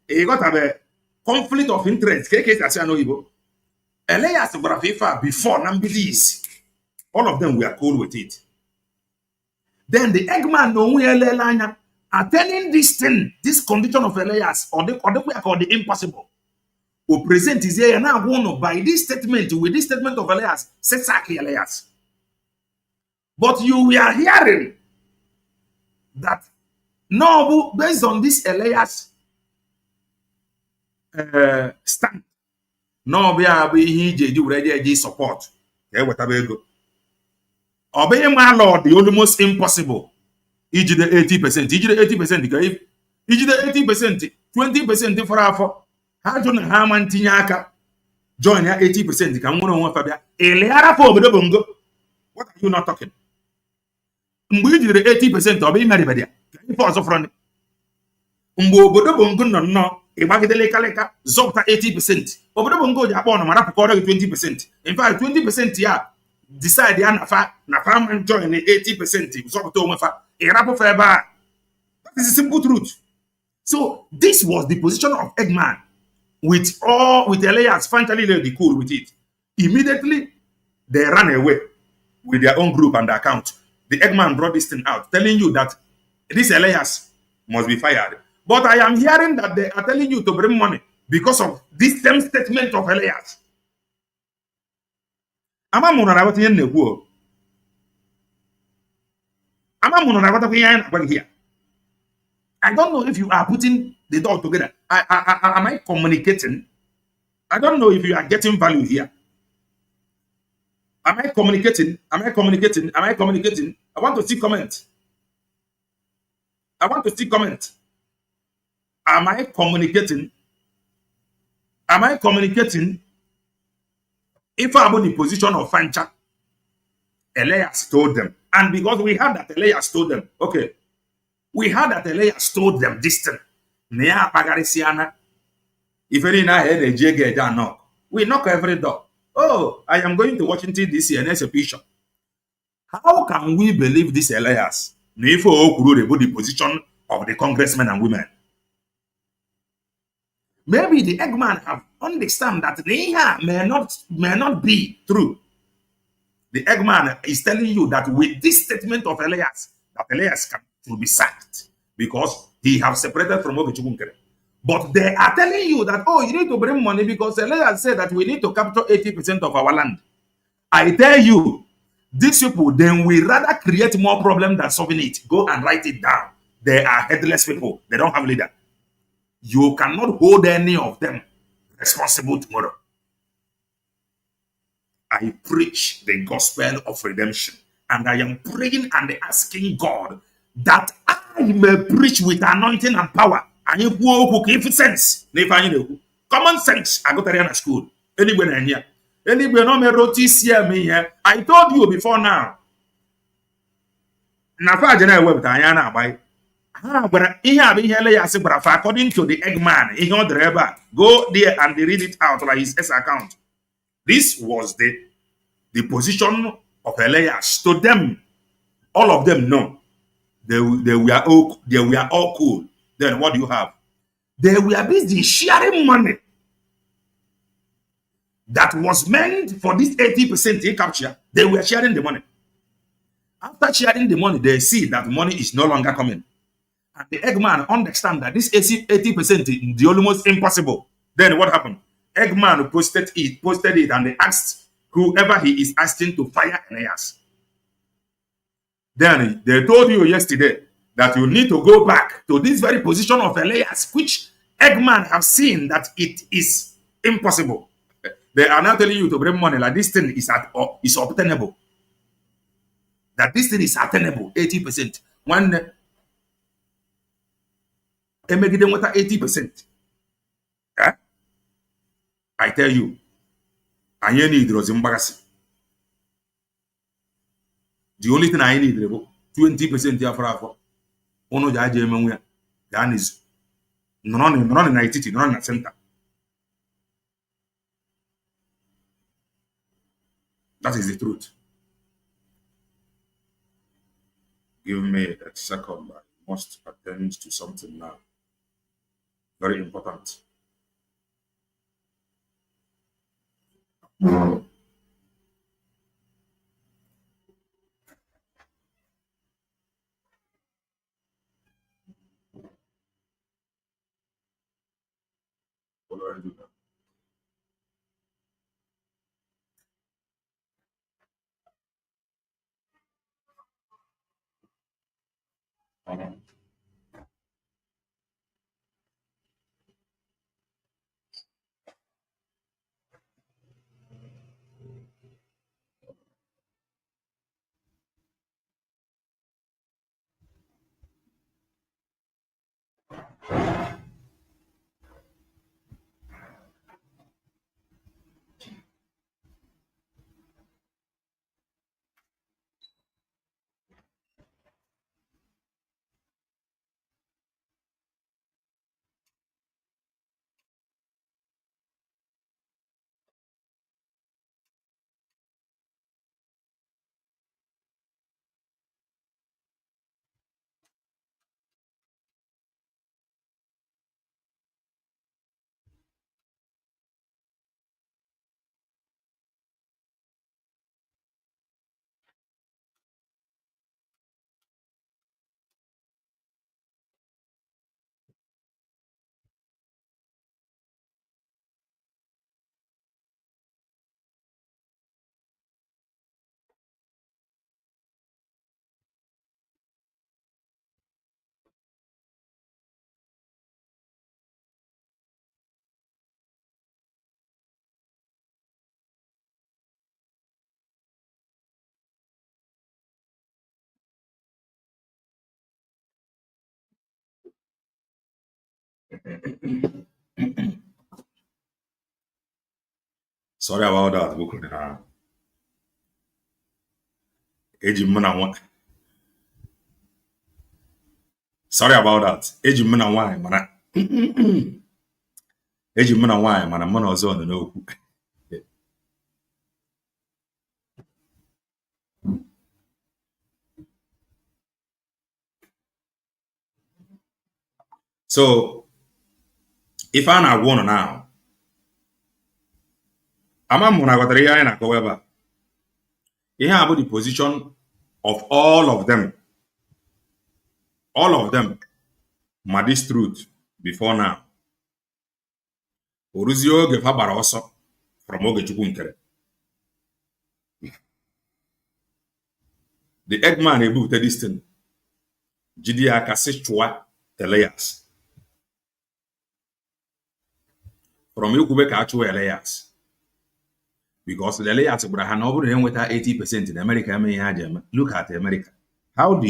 He got a conflict of interest. Elias Brafifa before Nambilis. All of them were cool with it. Then the Eggman no are telling this thing, this condition of Elias, or the impossible. Who present is here now one by this statement, with this statement of Elias, Sesaki Elias. But you were hearing that no, based on this Elias stand, no, we ready support. Obey my Lord, the almost impossible. Each the 80%, each the 80%, each the 80%, 20% for our how do Haman Tinyaka join your 80%? Come on, Fabia. Eliara for Bongo. What are you not talking? We did the 80% of being married. For front. Mbo Bongo no, a Magadele Kaleka, Zopta 80%. Obodobongo Japon, Marapo 20%. In fact, 20% yeah. Decide na and join the 80%. That is a simple truth. So this was the position of Eggman. With Elias finally they cool with it. Immediately they ran away with their own group and account. The Eggman brought this thing out, telling you that this Elias must be fired. But I am hearing that they are telling you to bring money because of this same statement of Elias. I don't know if you are putting the dot together. Am I communicating? I don't know if you are getting value here. Am I communicating? Am I communicating? Am I communicating? I want to see comment. I want to see comment. Am I communicating? Am I communicating? If I'm in the position of Fancha, Elias told them. And because we heard that Elias told them, okay, we heard that Elias told them this thing. Nea Pagarisiana, if any na head a jig knock, we knock every door. Oh, I am going to Washington DC and exhibition. How can we believe this Elias? Nifo Okuru about the position of the congressmen and women. Maybe the Eggman have understand that they may not be true. The Eggman is telling you that with this statement of Elias, that Elias will be sacked because he have separated from Ogechukunkere. But they are telling you that, oh, you need to bring money because Elias said that we need to capture 80% of our land. I tell you, these people, then we rather create more problem than solving it. Go and write it down. They are headless people. They don't have leader. You cannot hold any of them responsible tomorrow. I preach the gospel of redemption. And I am praying and asking God that I may preach with anointing and power. And if sense, common sense, I got to school. Anywhere in here. Anywhere no me rotis here me here. I told you before now. Na fa jena web ta anya na agbai. Ha gbara ihe a bụ ihe ele ya sị gbara fa according to the Eggman. Ihe ọ dere ebe a. Go there and read it out like his S account. This was the position of Elias to them. All of them know they were all cool. Then what do you have? They were busy sharing money that was meant for this 80% they capture. They were sharing the money. After sharing the money, they see that money is no longer coming. And the Eggman understand that this 80% is almost impossible. Then what happened? Eggman posted it, and they asked whoever he is asking to fire Elias. Then they told you yesterday that you need to go back to this very position of Elias, which Eggman have seen that it is impossible. They are now telling you to bring money like this thing is obtainable. That this thing is attainable, 80%. One emegide with 80%. Eh? I tell you, I need Rosimbarasi. The only thing I need is 20% here for Ono Jaji Emenwe. That is not in ITT, not in a center. That is the truth. Give me a second. I must attend to something now. Very important. What do I do now? Sorry about that. Sorry about that. Eji m na nwaanyị mana eji m na nwaanyị mana mụ na ọzọ nọ n'okwu. So if I na-agwa ụnụ now, ama m na ghọtara ihe anyị na-akọwa ebe a. Ihe a bụ the position of all of them. All of them ma this truth before now. Oruzie oge fa gbara ọsọ from oge Chukwu nkere. The Eggman ebupụta this thing. Jide ya aka sị chụwa Elias. From ikwube ka a chụwa Elias. Because Elias gwara ha na ọ bụrụ na enweta 80% in America eme ihe ha ji eme. Look at America. How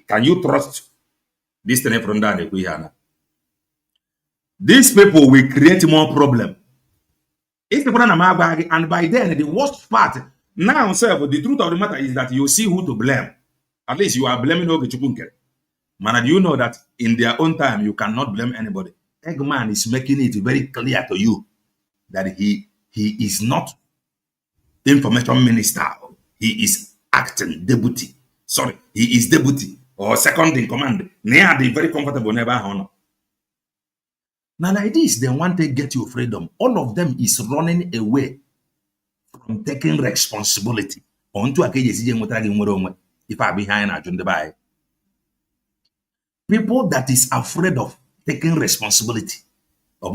can you trust this thing from that ekwe ihe ana? These people will create more problem. It's the problem, and by then the worst part now, the truth of the matter is that you see who to blame. At least you are blaming Ogechukwu. Man, do you know that in their own time you cannot blame anybody? Eggman is making it very clear to you that he is not information minister. He is acting deputy. Sorry, he is deputy or second in command. They are very comfortable never honor. Now like this, they want to get your freedom. All of them is running away from taking responsibility. If I behind I people that is afraid of taking responsibility. At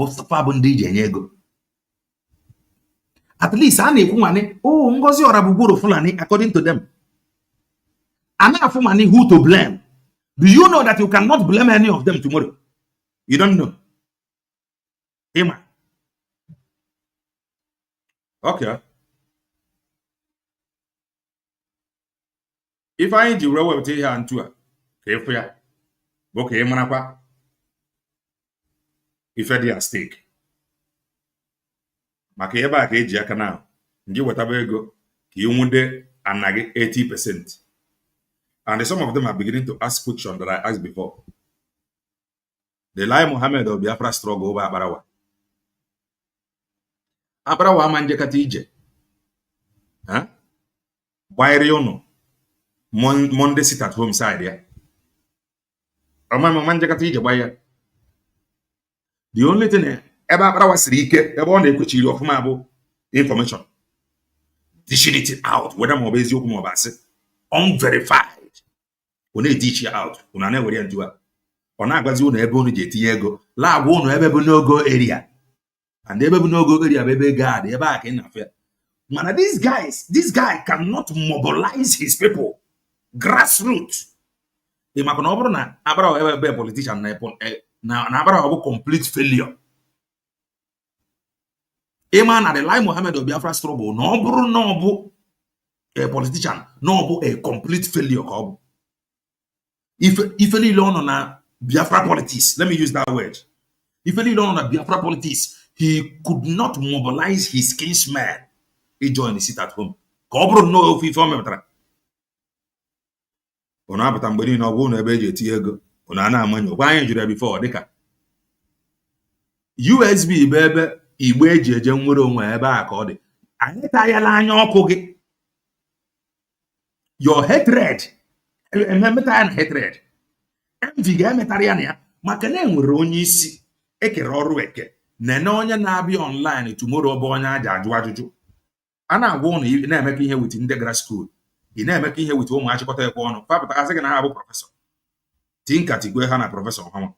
least Ngozi Orabugboro Fulani, according to them. Anafumani who to blame. Do you know that you cannot blame any of them tomorrow? You don't know. Emma. Okay. If I do well with here and two, okay, okay, manapa. If I did stake. Makeba keji aka now. Ngi whatever go. You wunde anage 80%. And some of them are beginning to ask questions that I asked before. The Lai Mohammed or Biafra struggle over Abarawa. Abarawa manjekati ije. Huh? Bairiono. Monday sit at home side, yeah. Manjekati ije baya. The only thing Abarawa sirike, the one they could chill of mabo information. Dishing it out, whether mobezi yokumobase, unverified. When they teach you out, when I never do it. On Agazi on Ebony Jetiego, La won ever no go area. And ever no go area, baby God, they're back in affair. Man, this guy cannot mobilize his people. Grassroots. The Maconobra, Abra ever be a politician, now Abra complete failure. A man at the Lai Mohammed of Biafra struggle, no, a politician, no, a complete failure. If any learn on Biafra politics, let me use that word. If any learn on Biafra politics, he could not mobilize his kinsman. He joined the sit at home. Cobro no if he form a on Abatamboni no one a beje tiego. On Anna Manu, why you before Deka USB baby, he wage a general wherever I called it. I tire line your hatred. Remember hatred. Envy metariania. Makane nwere onye isi ekere ọrụ eke. Nene onye na-abịa online tomorrow bụ onye aja ajụ ajụjụ. A na-agwa ụnụ ị na-emekọ ihe with ndị gra school. Ị na-emekọ ihe with ụmụ achịkọta ekwe ọnụ. Fapụtasị gị na ha bụ prọfesọ. Tinkatigwe ha na prọfesọ ọhụrụ.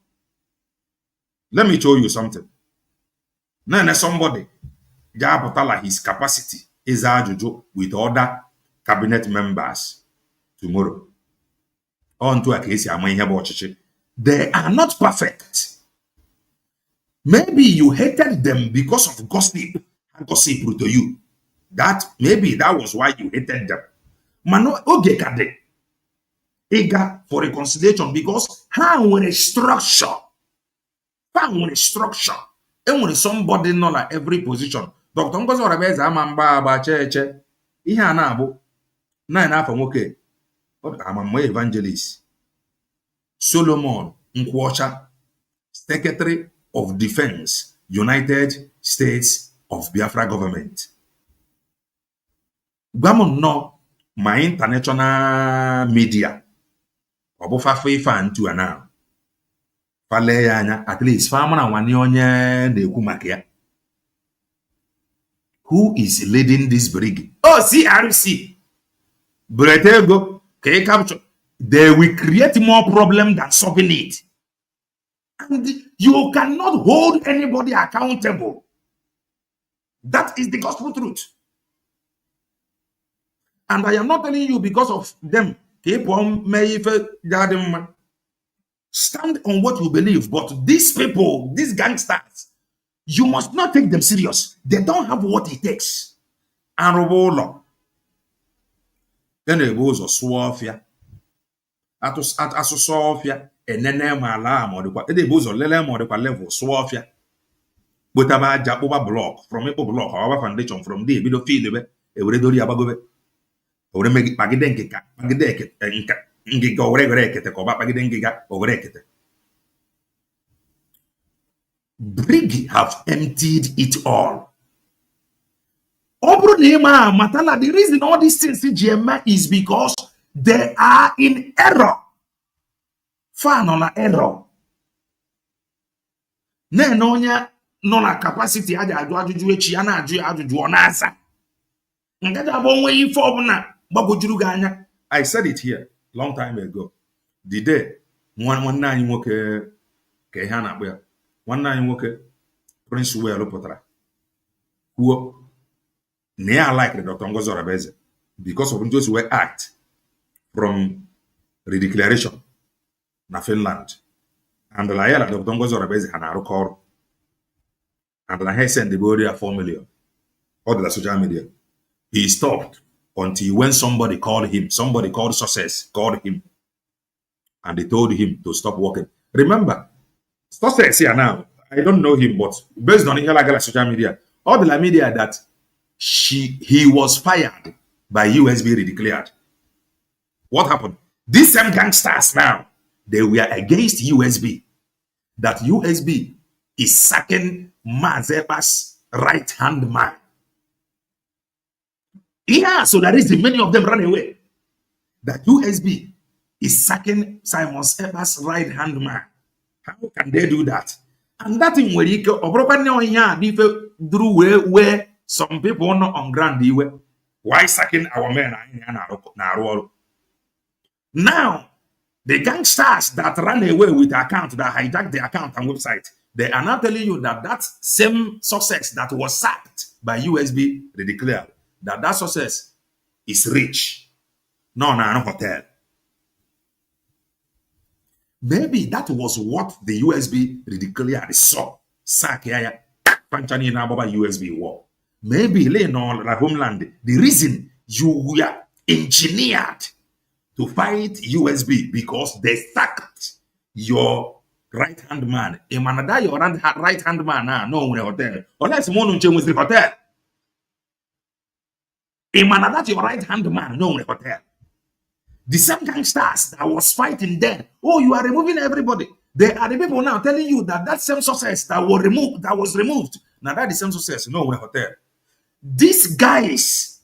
Let me show you something. Nene somebody ga-apụtala his capacity ịza ajụjụ with other cabinet members tomorrow. Onto a case they are not perfect. Maybe you hated them because of gossip to you. Maybe that was why you hated them. Mano ogekade eager for reconciliation because how when a structure fa nwere structure, enwere somebody nọ na every position. Dr. Ngozi Orabaeze ama mgba agba cheche ihe a na-abụ naanị afọ nwoke amamma evangelist Solomon Nkwuọcha, Secretary of Defense, United States of Biafra government. Gwa m nnọọ ma international media ọ bụ fafe ife a ntu a na fale ya anya, at least fa mara nwanne onye na-ekwu maka ya. Who is leading this brig? Oh, CRC. Brete ego ka ị capture. They will create more problem than solving it. And you cannot hold anybody accountable. That is the gospel truth. And I am not telling you because of them. Stand on what you believe. But these people, these gangsters, you must not take them serious. They don't have what it takes. And then it goes Swafia. Ato Sofia, and then alarm or the bozo lelem or the level Swafia. But about Jacoba block from a block, our foundation from the middle field, a redori abagove. Or make it Pagidenka, Pagidek, and Gigo Regret, or Pagidenga, or Rekete. Brig have emptied it all. Obronema Matala, the reason all these things in GMA is because they are in error. Fan on error. Ne nonya nona capacity aja ajuju echi ana ajuju onasa. Ngada bo nwe inform na gbagojuru ga anya. I said it here long time ago. The day nwanne anyị nwoke ka ihe na akpọ ya. Nwanne anyị nwoke Prince Well pụtara. Kwuo na ya like Dr. Ngozi Orabaeze because of those who act from redeclaration na Finland. And la ya Dr. Ngozi Orabaeze ha na-arụkọ ọrụ. And la ha send the body 4 million. All the social media. He stopped until when somebody called him, somebody called Success, called him. And they told him to stop working. Remember, Success here now, I don't know him, but based on the social media, all the media that he was fired by USB redeclared. What happened? These same gangsters now, they were against USB. That USB is sacking Mazepa's right-hand man. Yeah, so that is many of them run away. That USB is sacking Simon Epa's right-hand man. How can they do that? And that thing where you drew where some people not on ground. Why sacking our men? Now, the gangsters that ran away with the account, that hijacked the account and website, they are now telling you that that same Success that was sacked by USB, they declare that Success is rich. No hotel. Maybe that was what the USB declared saw. Sack here, Panchani Nababa USB war. Maybe no la homeland. The reason you were engineered to fight USB because they sacked your right-hand man. Imanada your right-hand man no hotel. Unless Monunche was the hotel. Imanada your right-hand man no hotel. The same gangsters that was fighting then. Oh, you are removing everybody. They are the people now telling you that that same Success that was removed. Now that the same Success no hotel. These guys,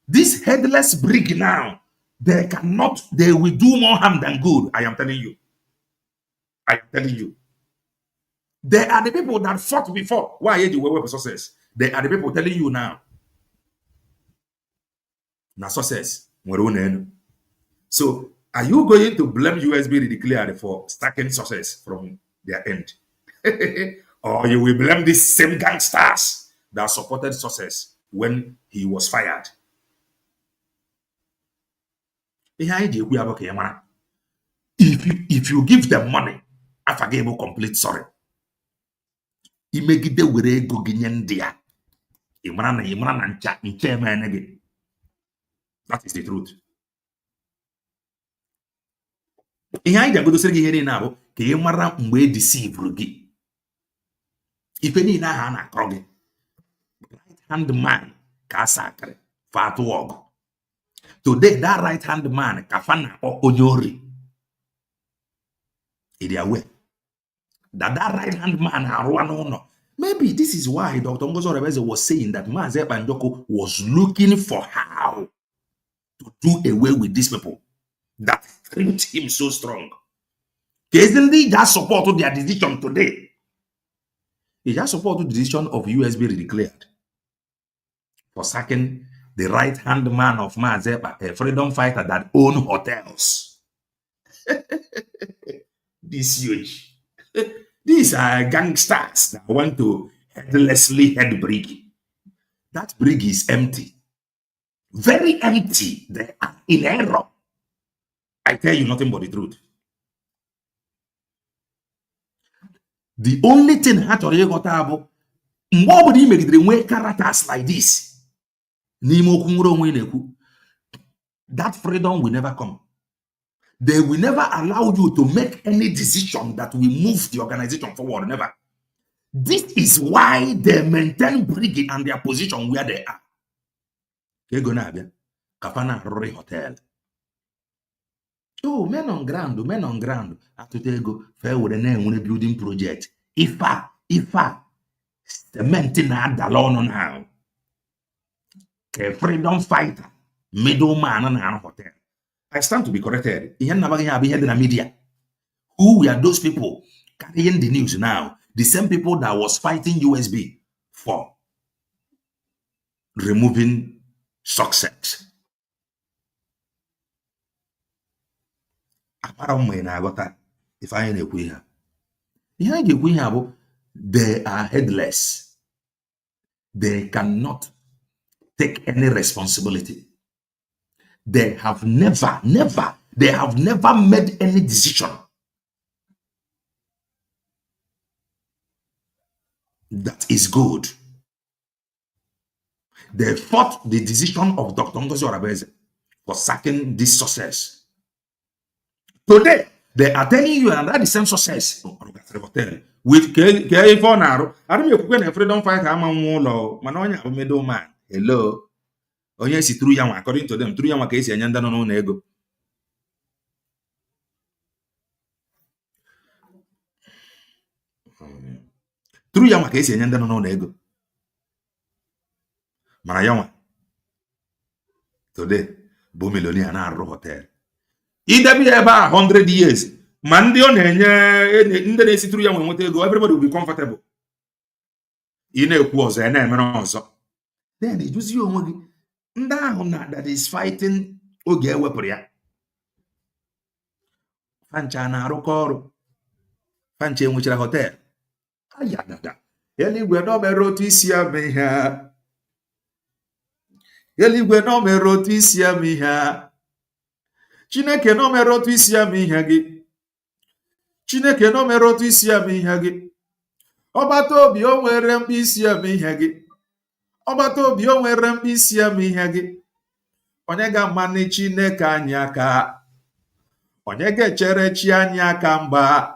this headless brig now, they will do more harm than good. I am telling you. They are the people that fought before. Why you were with Success? They are the people telling you now. Now Success, so are you going to blame USB declared for stacking Success from their end? Or you will blame these same gangsters that supported Success when he was fired? If you give them money, I forgive you complete sorry. That is the truth. Ihe anyị ga-agodo sị gị ihe niile abụ ka ị mara mgbe e deceive gị. ife niile ahụ a na-akọrọ gị right hand man ka a sakịrị fa atụ ọgụ. Today that right hand man ka fa na-akpọ onye ori. It is aware that right hand man arụwa n'ụlọ. Maybe this is why Dr. Ngozi Orebeze was saying that Mazi Ekpanjoko was looking for how to do away with these people that treat him so strong. Isn't he just support their decision today? He just support the decision of USB declared for sacking the right-hand man of Mazi Ekpa, a freedom fighter that own hotels. This huge. These are gangsters that want to headlessly head brig. That brig is empty. Very empty. They are in error. I tell you nothing but the truth. The only thing ha chọrọ ịghọta bụ mgbe ọ bụla ị megidere nwee characters like this n'ime okwu nwere onwe na-ekwu, that freedom will never come. They will never allow you to make any decision that will move the organization forward. Never. This is why they maintain brigade and their position where they are. Kafana Rory Hotel. Oh, men on ground. Atutego, fair with the name when a building project. Ifa, cementing Adalon now. A freedom fighter, middleman on our hotel. I stand to be corrected. He had never been in the media. Who were those people carrying the news now? The same people that was fighting USB for removing success. If I ain't a they are headless. They cannot take any responsibility. They have never made any decision that is good. They fought the decision of Dr. Ngozi Orebeze for sacking this success. Today, they are telling you another the same success. With K4 I don't know freedom fighter among middleman. Hello. Onye si through ya, according to them, through ya ka esi enye ndị nọ n'ụlọ ego. Through ya ka esi enye ndị nọ n'ụlọ ego. Mana ya today bụ millionaire na-arụ hotel. Idebi ebe a 100 years, ma ndị ọ na-enye ndị na-esi through ya nweta ego, everybody will be comfortable. Ị na-ekwu ọzọ, na-emere ọzọ. Then ijuzi onwe gị ndị ahụ na that is fighting oge ewepụrụ ya. Fancha na-arụkọ ọrụ. Fancha enwechara hotel. Ayadada. Eluigwe no mere otu isi ya mee ihe. Eluigwe no mere otu isi ya mee ihe. Chineke no mere otu isi ya mee ihe gị. Chineke no mere otu isi ya mee ihe gị. Ọgbata obi o nwere mkpa isi ya mee ihe gị. Ọgbata obi o nwere mkpa isi ya mee ihe gị. Onye ga-amanị Chineke anyị aka. Onye ga-echere chi anyị aka mgba.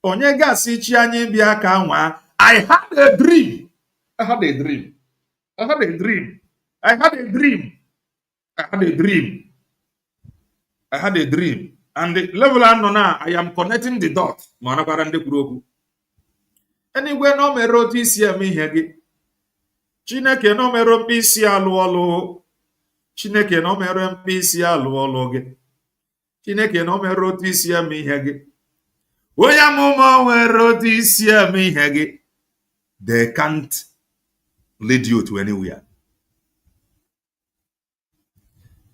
Onye ga-asị chi anyị bịa aka nwa. I had a dream. I had a dream. And the level I know now, I am connecting the dots. Anyway, no mere otu isi eme ihe gị. Chineke no mere mkpa isi alụ ọlụ. Chineke no mere mkpa isi alụ ọlụ gị. Chineke no mere otu isi eme ihe gị. Onye amụma nwere otu isi eme ihe gị. They can't lead you to anywhere.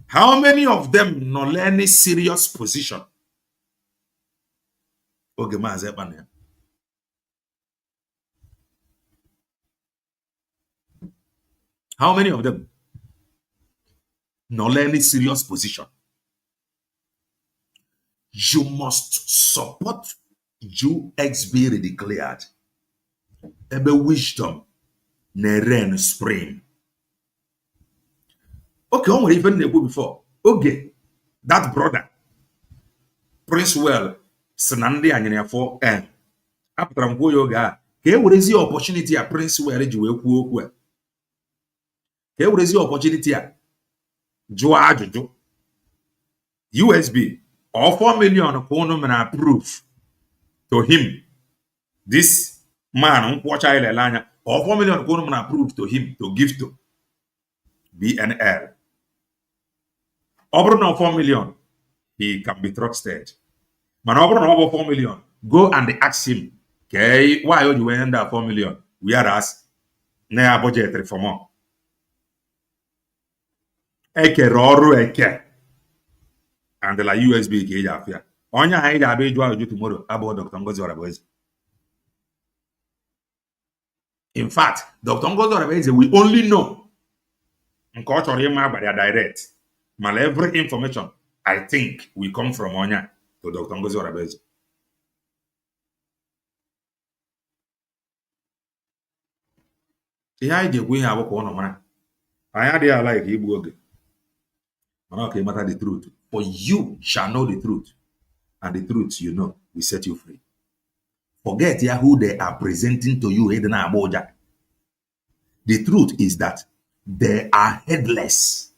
How many of them no any serious position? Okay, Mazi Ekpa. How many of them no any serious position? You must support UXB declared. Ebe wisdom na rain spring. Okay, on even go before. Okay, that brother, Prince Well, Sanandi and for apụtara m gwa yoga ka e werezi opportunity a Prince were ji wee kwuo okwu a, ka e werezi opportunity a jụọ ajụjụ. USB or 4 million ka unu mere approve to him, this man nkwọcha ilele anya, or 4 million ka unu mere approve to him to give to BNL. Ọ bụrụ na 4 million, he can be trusted. Mana ọ bụrụ na ọ bụ 4 million, go and ask him, okay, why o ji wee ndị 4 million whereas na ya budgetary for more. Ekere ọrụ eke and la USB ka eji afịa. Onye anyị ga-abịa ịjụ ajụjụ tomorrow abụọ Dr. Ngozi Orabueze. In fact, Dr. Ngozi Orabueze we only know nke ọ chọrọ ịma agbara direct, mana every information I think will come from onye to Dr. Ngozi Orabueze. Ihe anyị ga-ekwu ihe abụ ka ụnụ mara, anyị adịghị ala ka igbu oge, mana ọ ka ịmata the truth. For you shall know the truth, and the truth you know will set you free. Forget who they are presenting to you. The truth is that they are headless.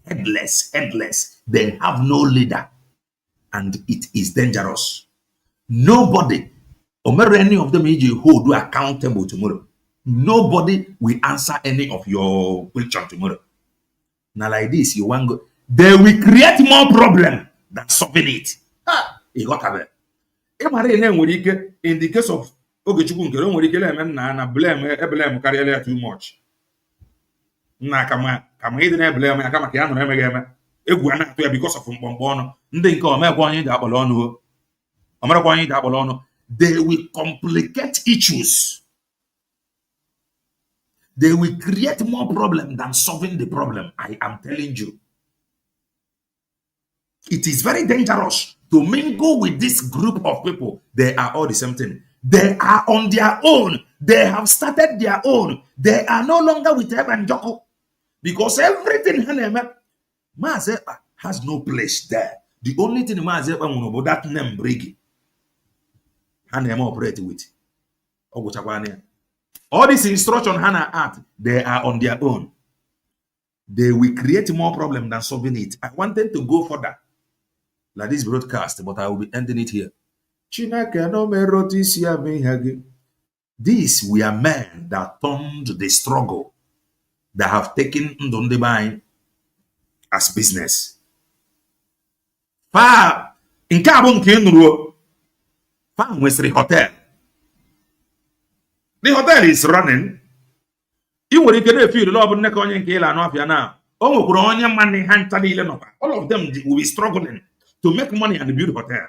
They have no leader, and it is dangerous. Nobody, or any of them, hold you accountable tomorrow. Nobody will answer any of your question tomorrow. Now, like this, you want go, they will create more problem than solving it. You got it. In the case of Ogechukwu nkere, nwere ike na-eme na blame karịa too much. Nna kama ịdị na-eblame ya kama ka ya nọrọ emeghị eme, egwu a na-atụ ya because of mkpọmkpọ ọnụ. Ndị nke omekwa onye ji akpọrọ ọnụ, omerekwa onye ji akpọrọ ọnụ. They will complicate issues. They will create more problem than solving the problem. I am telling you. It is very dangerous to mingle with this group of people. They are all the same thing. They are on their own. They have started their own. They are no longer with Evan Joko. Because everything Mazepa has no place there. The only thing Mazepa will that name Brigi. Hannah operate with. All this instruction Hannah at, they are on their own. They will create more problem than solving it. I wanted to go further, like this broadcast, but I will be ending it here. These were men that turned the struggle, that have taken Ndondebai as business. Fa in Kabon Kinro, Fa Westry Hotel. The hotel is running. You will get a few love Nekonya Kela Nofia now. Oh, Gronya money hand all of them will be struggling to make money and build hotel.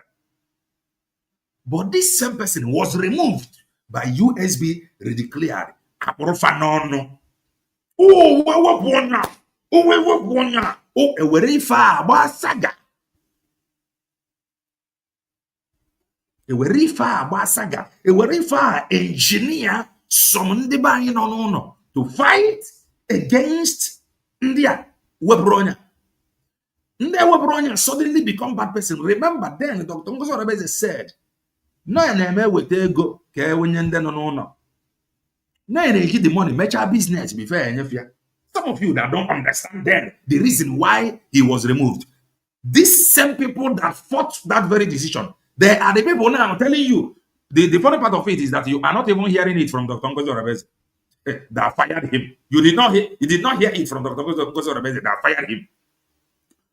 But this same person was removed by USB redeclared. Aporofanono. Oh, a very far saga. A very far saga. A very far engineer summoned the buying on to fight against India. Webronya. India Webronya suddenly become bad person. Remember then, Dr. Ngozi Orabueze said, no, I with go, when you no. No, they get the money, make our business be fair. Some of you that don't understand then the reason why he was removed. These same people that fought that very decision, they are the people now telling you. The funny part of it is that you are not even hearing it from Dr. Ngozi Orabueze that fired him. You did not hear it from Dr. Ngozi Orabueze that fired him.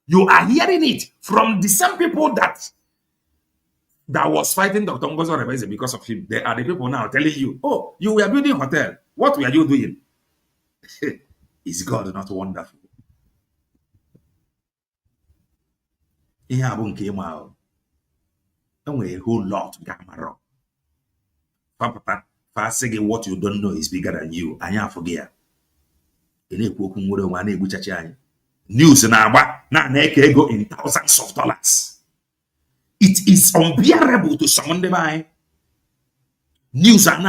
You are hearing it from the same people that was fighting Dr. Ngozi Orabueze because of him. They are the people now telling you, oh, you were building a hotel. What were you doing? Is God not wonderful? Ihe abụ nke ịma ahụ. Enwere a whole lot ga-amara. Papa, say what you don't know is bigger than you. Anya forget. Na-ekwu okwu nwere onwe na-egbuchachi anyị. News na-agba na-eke ego in thousands of dollars. It is unbearable to someone by news and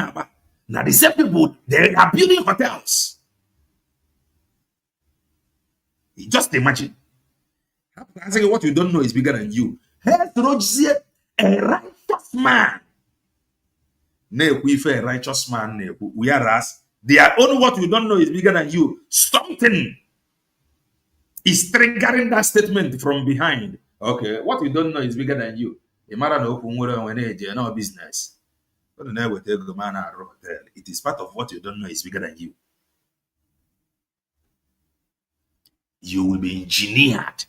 now the same people they are building hotels. Just imagine. I say what you don't know is bigger than you. A righteous man a righteous man, whereas their own what you don't know is bigger than you. Something is triggering that statement from behind. Okay, what you don't know is bigger than you. A matter of no business. It is part of what you don't know is bigger than you. You will be engineered,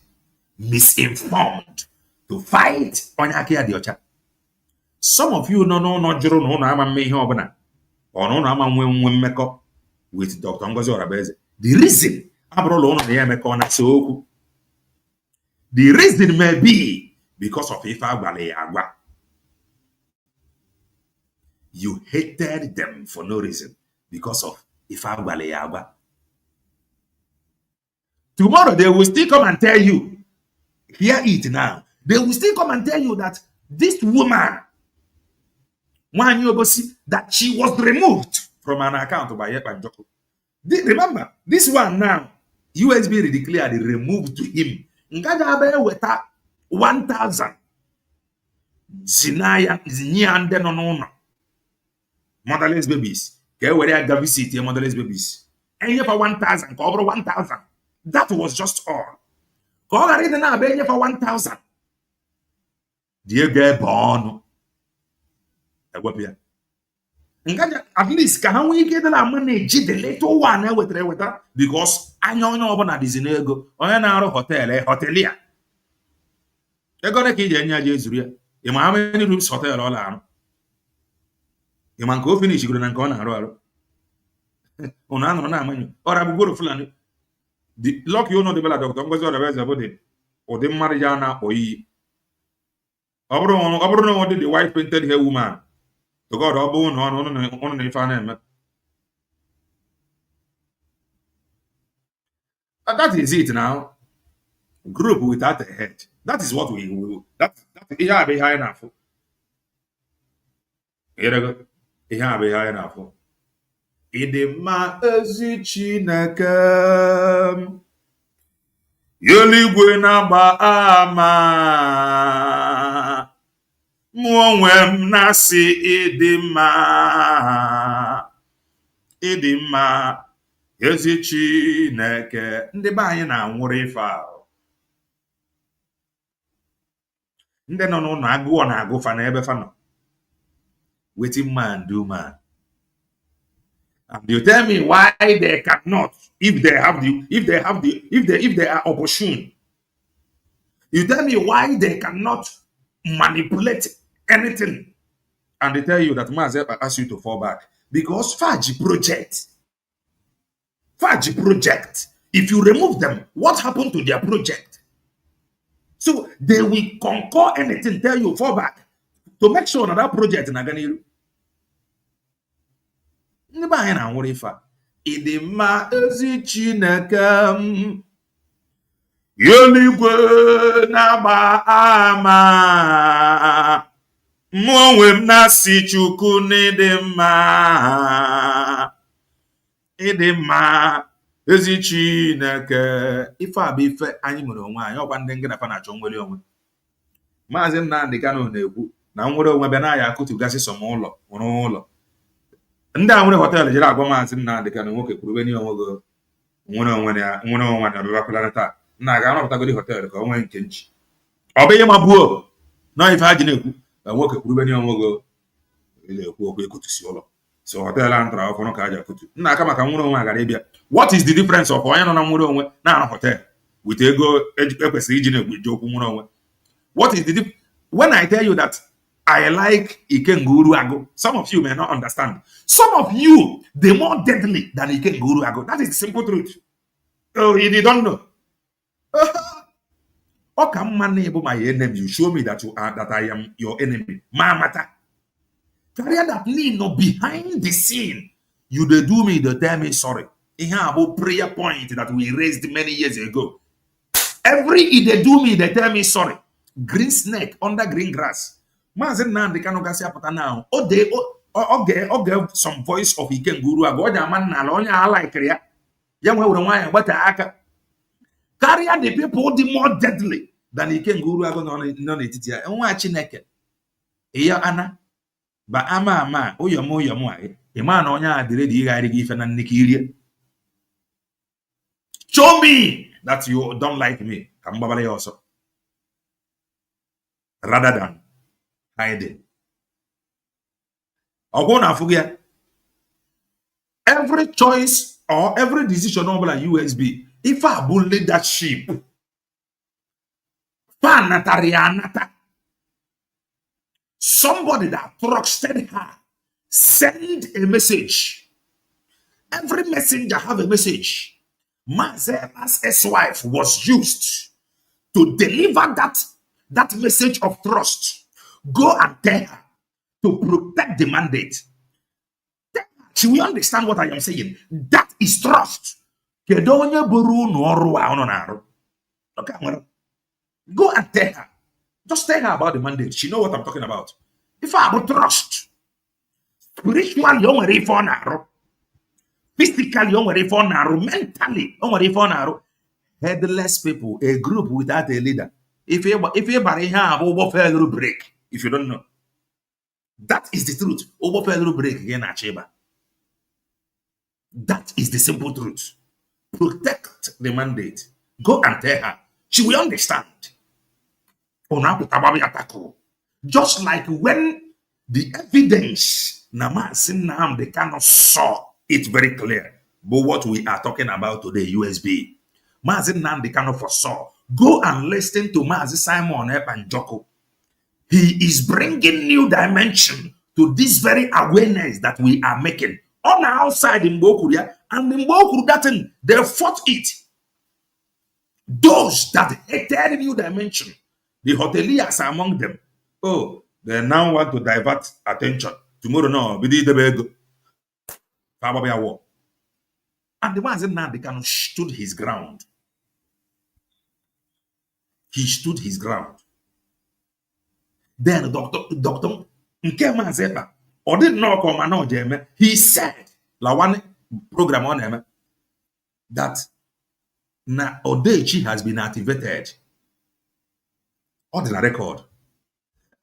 misinformed to fight on Akia. Some of you no juru no ama me ihe obuna or no ama nwe mmekọ with Dr. Ngozi Orabeze. The reason abroad no na emekọ na se okwu. The reason may be because of ife agbale agwa. You hated them for no reason because of ife agbale agwa. Tomorrow they will still come and tell you, hear it now. They will still come and tell you that this woman, that she was removed from an account by Yepanjoko. Remember, this one now, USB declared removed to him. Ngada with 1,000. Zinyande no. Motherless babies. Okay, where I go visit motherless babies. And for 1,000, cover 1,000. That was just all. Cover it now, for 1,000. Dear girl born. At least can we get the money the little one with that because I know no dizinego on an hotelia. They're gonna kill any Jesuria. You how many rooms hotel all are. You man go finish you and corner on an or I will go to Fulani. The lock you know the bella doctor was all about it or the Mariana or ye. Obro what did the white painted hair woman. To God, on the fan. That is it now. Group without a head. That is what we will. That yeah, be high enough. Here be high enough. Idema Chineke Yoligwe na ba ama Muonwem nasi idima ezi Chineke ndị be anyị na-anwụrụ ife ahụ ndị nọ n'ụlọ agụọ na-agụfa n'ebe fa nọ wetin man do man and you tell me why they cannot if they are opportune. You tell me why they cannot manipulate anything and they tell you that Mazep asked you to fall back because Faji project, if you remove them, what happened to their project? So they will conquer anything, tell you fall back to make sure that project is not going to Idima ezi Chineke Yoligwe na-agba ama mụ onwe m na-asị Chukwu n'ịdị mma ezi Chineke ife a bụ ife anyị nwere onwe anyị ọkwa ndị ngịnafa na-achọ nwere onwe. Maazị Nnamdi Kanu na-ekwu na nwere onwe bịa na ya akụtugasị sọm ụlọ rụọ ụlọ ndị a nwere họteelụ jere agwa Maazị Nnamdi Kanu nwoke kwurube n'ihe onwe nwere onwe na ọbịbakwala taa na ga arụpụtagodi họteelụ ka o nwee nke nchi ọ bụ ihe mabuo na ife ha ji na-ekwu na nwoke kwurube n'ihe onwe na-ekwu okwu ekutusi ụlọ so họteelụ a ntara ọfọrọ ka a ji akụtu nna aka maka nwere onwe agara ịbịa. What is the difference of onye nọ na nwere onwe na-arụ họteelụ wit ego ekwesịrị iji na-ekwu eji okwu nwere onwe? What is the difference? When I tell you that I like Ikenguru Ago, some of you may not understand. Some of you, they're more deadly than Ikenguru Ago. That is the simple truth. Oh, you don't know. Okay, man, my enemy. You show me that I am your enemy. Mamata. Career that need no behind the scene. You they do me, they tell me sorry. Here about prayer point that we raised many years ago. Every they do me, they tell me sorry. Green snake under green grass. Maazị Nnamdi Kanu gasị apụta now. Okay, some voice of Ikenguru Ago. Ọ dị-ama n'ala onye a like ya. Ya nwe were nwanyị gbata aka. Carry the people the more deadly than Ikenguru Ago nọ n'etiti ya. Nwa Chineke. Iya ana. ba ama uyom a ịma na onye a dịrị dị ịgharị gị ife na nne ka irie. Show me that you don't like me ka m gbabara ya ọsọ rather than hiding. Ọ bụrụ na afụ ya, every choice or every decision ọbụla USB ife a bụ leadership fa natara ya anata. Somebody that trusted her send a message. Every messenger have a message. Mazema's ex-wife was used to deliver that message of trust. Go and tell her to protect the mandate. She will understand what I am saying. That is trust. Go and tell her. Just tell her about the mandate. She know what I'm talking about. If I have trust, spiritually, you're ready for narrow. Physically, you're ready for narrow. Mentally, you're ready for narrow. Headless people, a group without a leader. If you have over a little break, if you don't know, that is the truth. Over a little break again, Acheba. That is the simple truth. Protect the mandate. Go and tell her. She will understand. Just like when the evidence they cannot saw it very clear. But what we are talking about today, USB. They cannot foresaw. Go and listen to Mazi Simon Epanjoko. He is bringing new dimension to this very awareness that we are making. On the outside in Bokuria, and in Bokuru that thing, they fought it. Those that hated new dimension, the hoteliers are among them. Oh, they now want to divert attention. Tomorrow, no, we did the beg. And the ones that they kind of stood his ground. He stood his ground. Then Doctor Nkema Zepa, or didn't know come he said, la one program on him, that na Odechi has been activated on the record.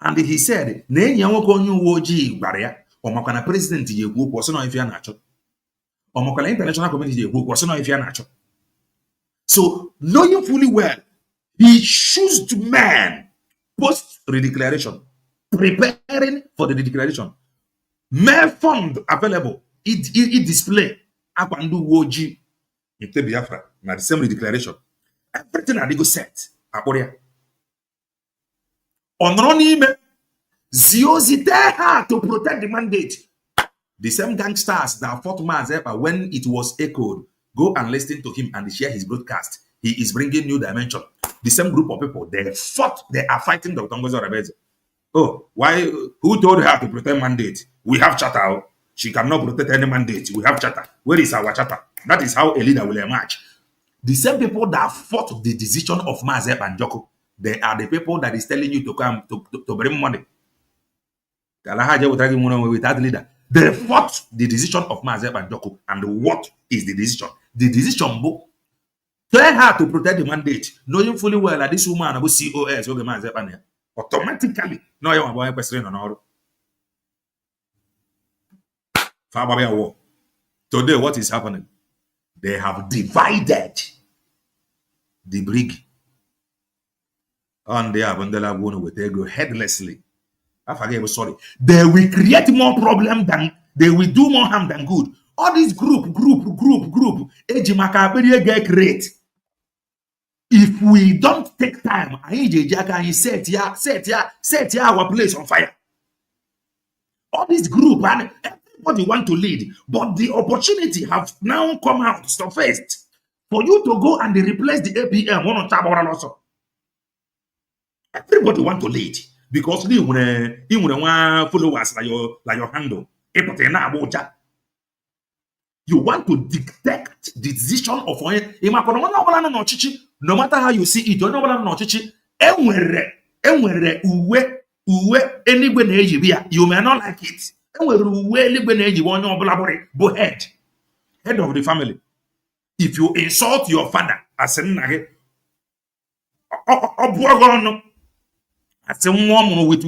And he said, Nenye woko nyu woji barrier, or makana president ye who was no if you're natural. Or makana international community who was no if you're natural. So, knowing fully well, he chose man post redeclaration, preparing for the redeclaration. Mere fund available, it display Akwandu Woji in Biafra, na the same redeclaration. Everything that they go set. Aporia. Onronime Ziozite to protect the mandate. The same gangsters that fought Mazepa when it was echoed. Go and listen to him and share his broadcast. He is bringing new dimension. The same group of people, they are fighting Dr. Ngozi Orebeze. Oh, why? Who told her to protect mandate? We have charter. She cannot protect any mandate. We have charter. Where is our charter? That is how a leader will emerge. The same people that fought the decision of Mazep and Joko, they are the people that is telling you to come to bring money. Without leader. They fought the decision of Mazep and Joko. And what is the decision? The decision book. Tell her to protect the mandate, knowing fully well that this woman about COS automatically no you want question on all. Today, what is happening? They have divided the brig. And they have going with ego headlessly. I forget, sorry. They will create more problem than they will do more harm than good. All this group, Ejimaka get great. If we don't take time, I set our place on fire. All this group and everybody want to lead, but the opportunity have now come out surfaced for you to go and replace the APM. Also, everybody want to lead because you want followers like your handle. You want to dictate the decision of no matter how you see it, you may not like it. Head of the family. If you insult your father as a with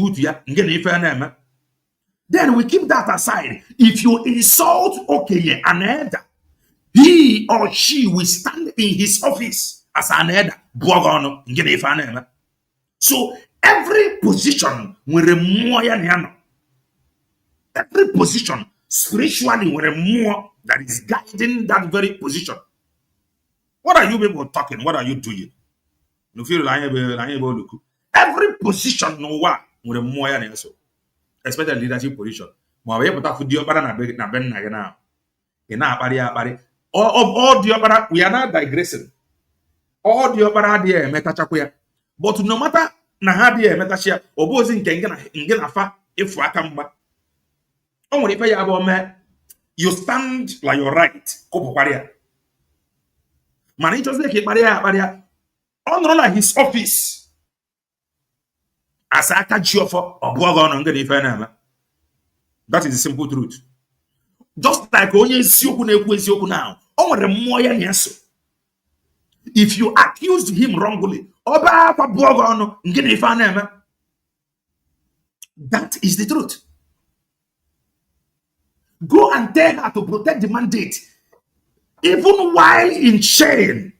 Then we keep that aside. If you insult Okenye, an elder, he or she will stand in his office as an elder. So every position nwere mmụọ ya na ya nọ. Every position spiritually nwere mmụọ that is guiding that very position. What are you people talking? What are you doing? No feel every position n'ụwa nwere mmụọ ya na ya so, especially leadership position. Ma ọ bụ ịpụta fụ diọkpara na be nna gị na ị na-akparị ya akparị. All diọkpara, we are not digressing. All diọkpara adịghị emetachakwa ya. But no matter na ha adịghị emetachi ya, ọ bụ ozi nke nge na fa ịfụ aka mgba. O nwere ife ya bụ ome, you stand like you're right, kụpụkwara ya. Mana ịchọzie ka ịkparị ya akparị ya, ọ nọrọ na his office asa aka ji ọfọ, ọ bụọ gị ọnụ nke na ife na-eme. That is the simple truth. Just like onye eziokwu na-ekwu eziokwu now, o nwere mmụọ ya na ya so. If you accused him wrongly, ọba akwa bụọ gị ọnụ nke na ife na-eme. That is the truth. Go and tell her to protect the mandate. Even while in chain,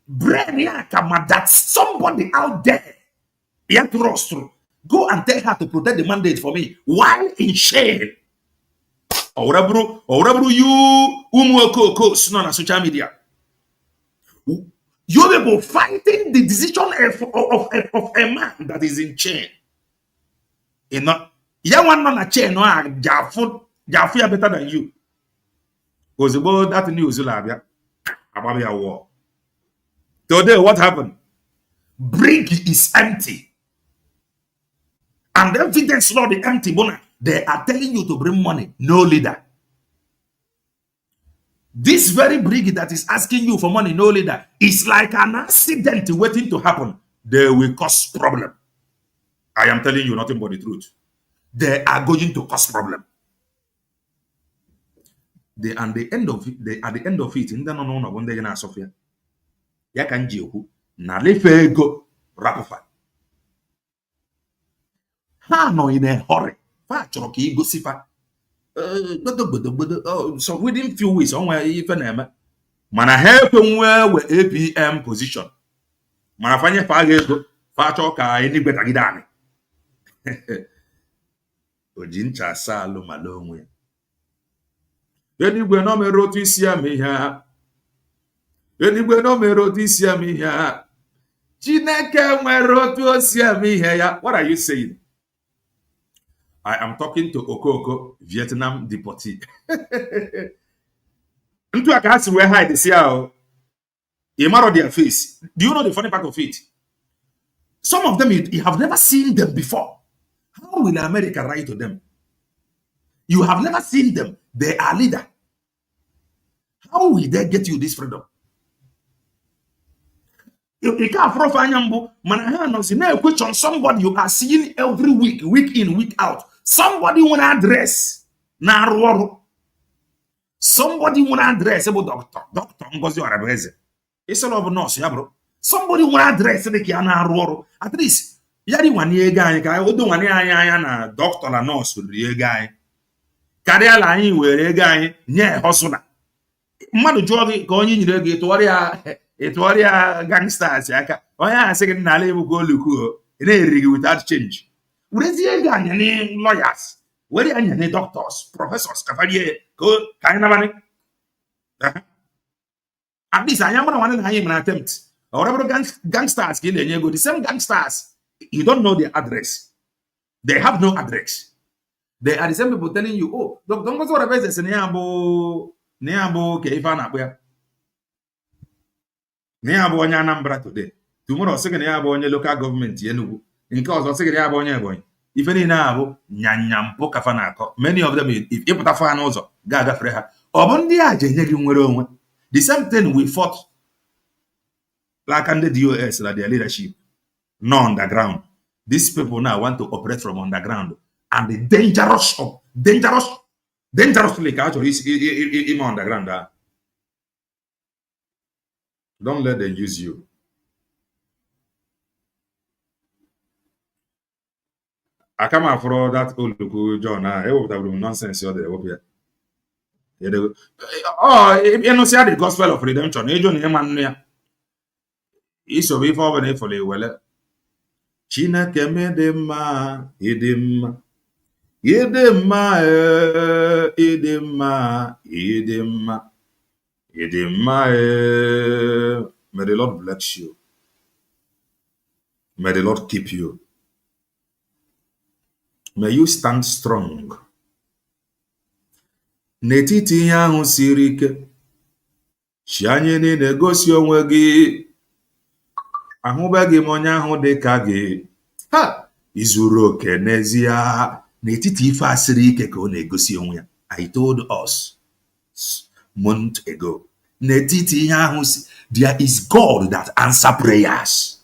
brain that somebody out there, go and tell her to protect the mandate for me while in chain. Or whatever you on social media. You people fighting the decision of a man that is in chain. You know, one man a chain no Jafu ya better than you. Because about that news about your war. Today, what happened? Brig is empty. And the evidence not the empty bonnet. They are telling you to bring money, no leader. This very brig that is asking you for money, no leader, is like an accident waiting to happen. They will cause problem. I am telling you nothing but the truth. They are going to cause problem. At the end of it, in the no one day na Sophia. Ya kan jihu na lefe ego rapufa. Ha no in a hurry. Fa chọrọ ka igosi fa. So within few weeks, somewhere even mana help we APM position. Mana fanye fa ego fa chọrọ ka ini gbetagide ani. Ojincha salu malonwe. Enigwe no mere otu isi ama ihe. Enigwe no mere otu isi ama ihe. Chineke nwere otu osi ama ihe ya. What are you saying? I am talking to Okoko, Vietnam deportee. Ntu aka hasi we hide this year. You marrow their face. Do you know the funny part of it? Some of them you have never seen them before. How will America write to them? You have never seen them. They are leader. How will they get you this freedom? You can't question somebody you are seeing every week, week in, week out. Somebody want to address. Somebody want to address about doctor Ngozi Arabeze. It's all of nurse, yeah, bro. Somebody want to address the Kiana. At least, yari one year guy, odo one year na doctor and nurse will be a guy. Career line where a guy near Hosuna. Madu Jogi going in the Etoria gangsters, yaka. Oh, yeah, second Nale will go look without change. Where is the guy? Lawyers. Where are any doctors, professors, cavalier, go kind of money? At least I am one and I am an attempt. Or whatever gangsters kill and you go. The same gangsters, you don't know their address. They have no address. They are the same people telling you, oh, don't go to the business in Neabo Keifana. Neabo Anambra today. Tomorrow, second Neabo on your local government, Yenugu. In cause of second Neabo on your boy. If any now, Nyam Pokafanako, many of them, if you put a fan also, Gaga Freha, or Bondia, the same thing we fought like under the US, like their leadership, no underground. These people now want to operate from underground, and the dangerously actually is underground. Don't let them use you. I come after that old John. I hope that nonsense you're there. Oh, you know, see the gospel of redemption. You don't man. Iso ife ọ bụla ịfụrụ iwele Chineke m ịdị mma ịdị mma ịdị mma ịdị mma ịdị mma ịdị mma may the Lord bless you, may the Lord keep you, may you stand strong n'etiti ihe ahụ siri ike. Chi anyị niile gosi onwe gị, ahụbeghị m onye ahụ dị ka gị. Ha izuru oke n'ezie n'etiti ife a siri ike ka ọ na-egosi onwe ya. I told us month ago, n'etiti ihe ahụ there is God that answer prayers.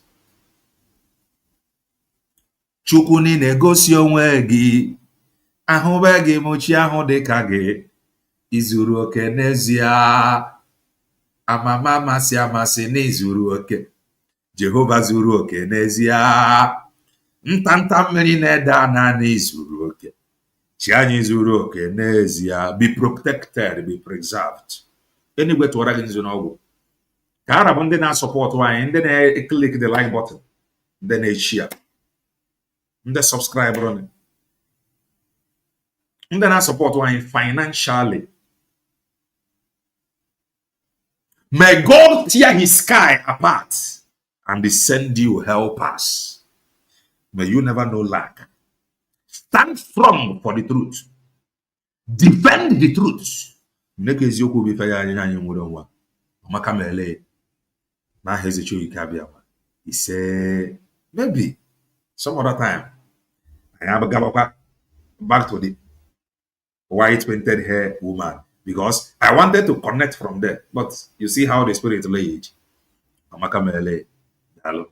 Chukwu niile gosi onwe gị, ahụbeghị m chi ahụ dị ka gị. Izuru oke n'ezie, amama amasị amasị na izuru oke. Jehova zuru oke n'ezie, ntanta mmiri na-ede naanị zuru oke. Chi anyị zuru oke n'ezie. Be protected, be preserved. Anyway, tụwara gị nzu n'ọgwụ ka ara bụ ndị na-asọpọtụ anyị, ndị na-click the like button, ndị na-eshia, ndị subscribe, ndị na-asọpọtụ anyị financially. May God tear his sky apart and send you helpers. May you never know lack. Stand firm for the truth. Defend the truth. Nneka eziokwu bụ ife ya anyị nwere onwe. Amaka mele na hezicho ike abịa. He said, maybe some other time I have a back to the white painted hair woman, because I wanted to connect from there. But you see how the spirit laid. Amaka mele. Hello.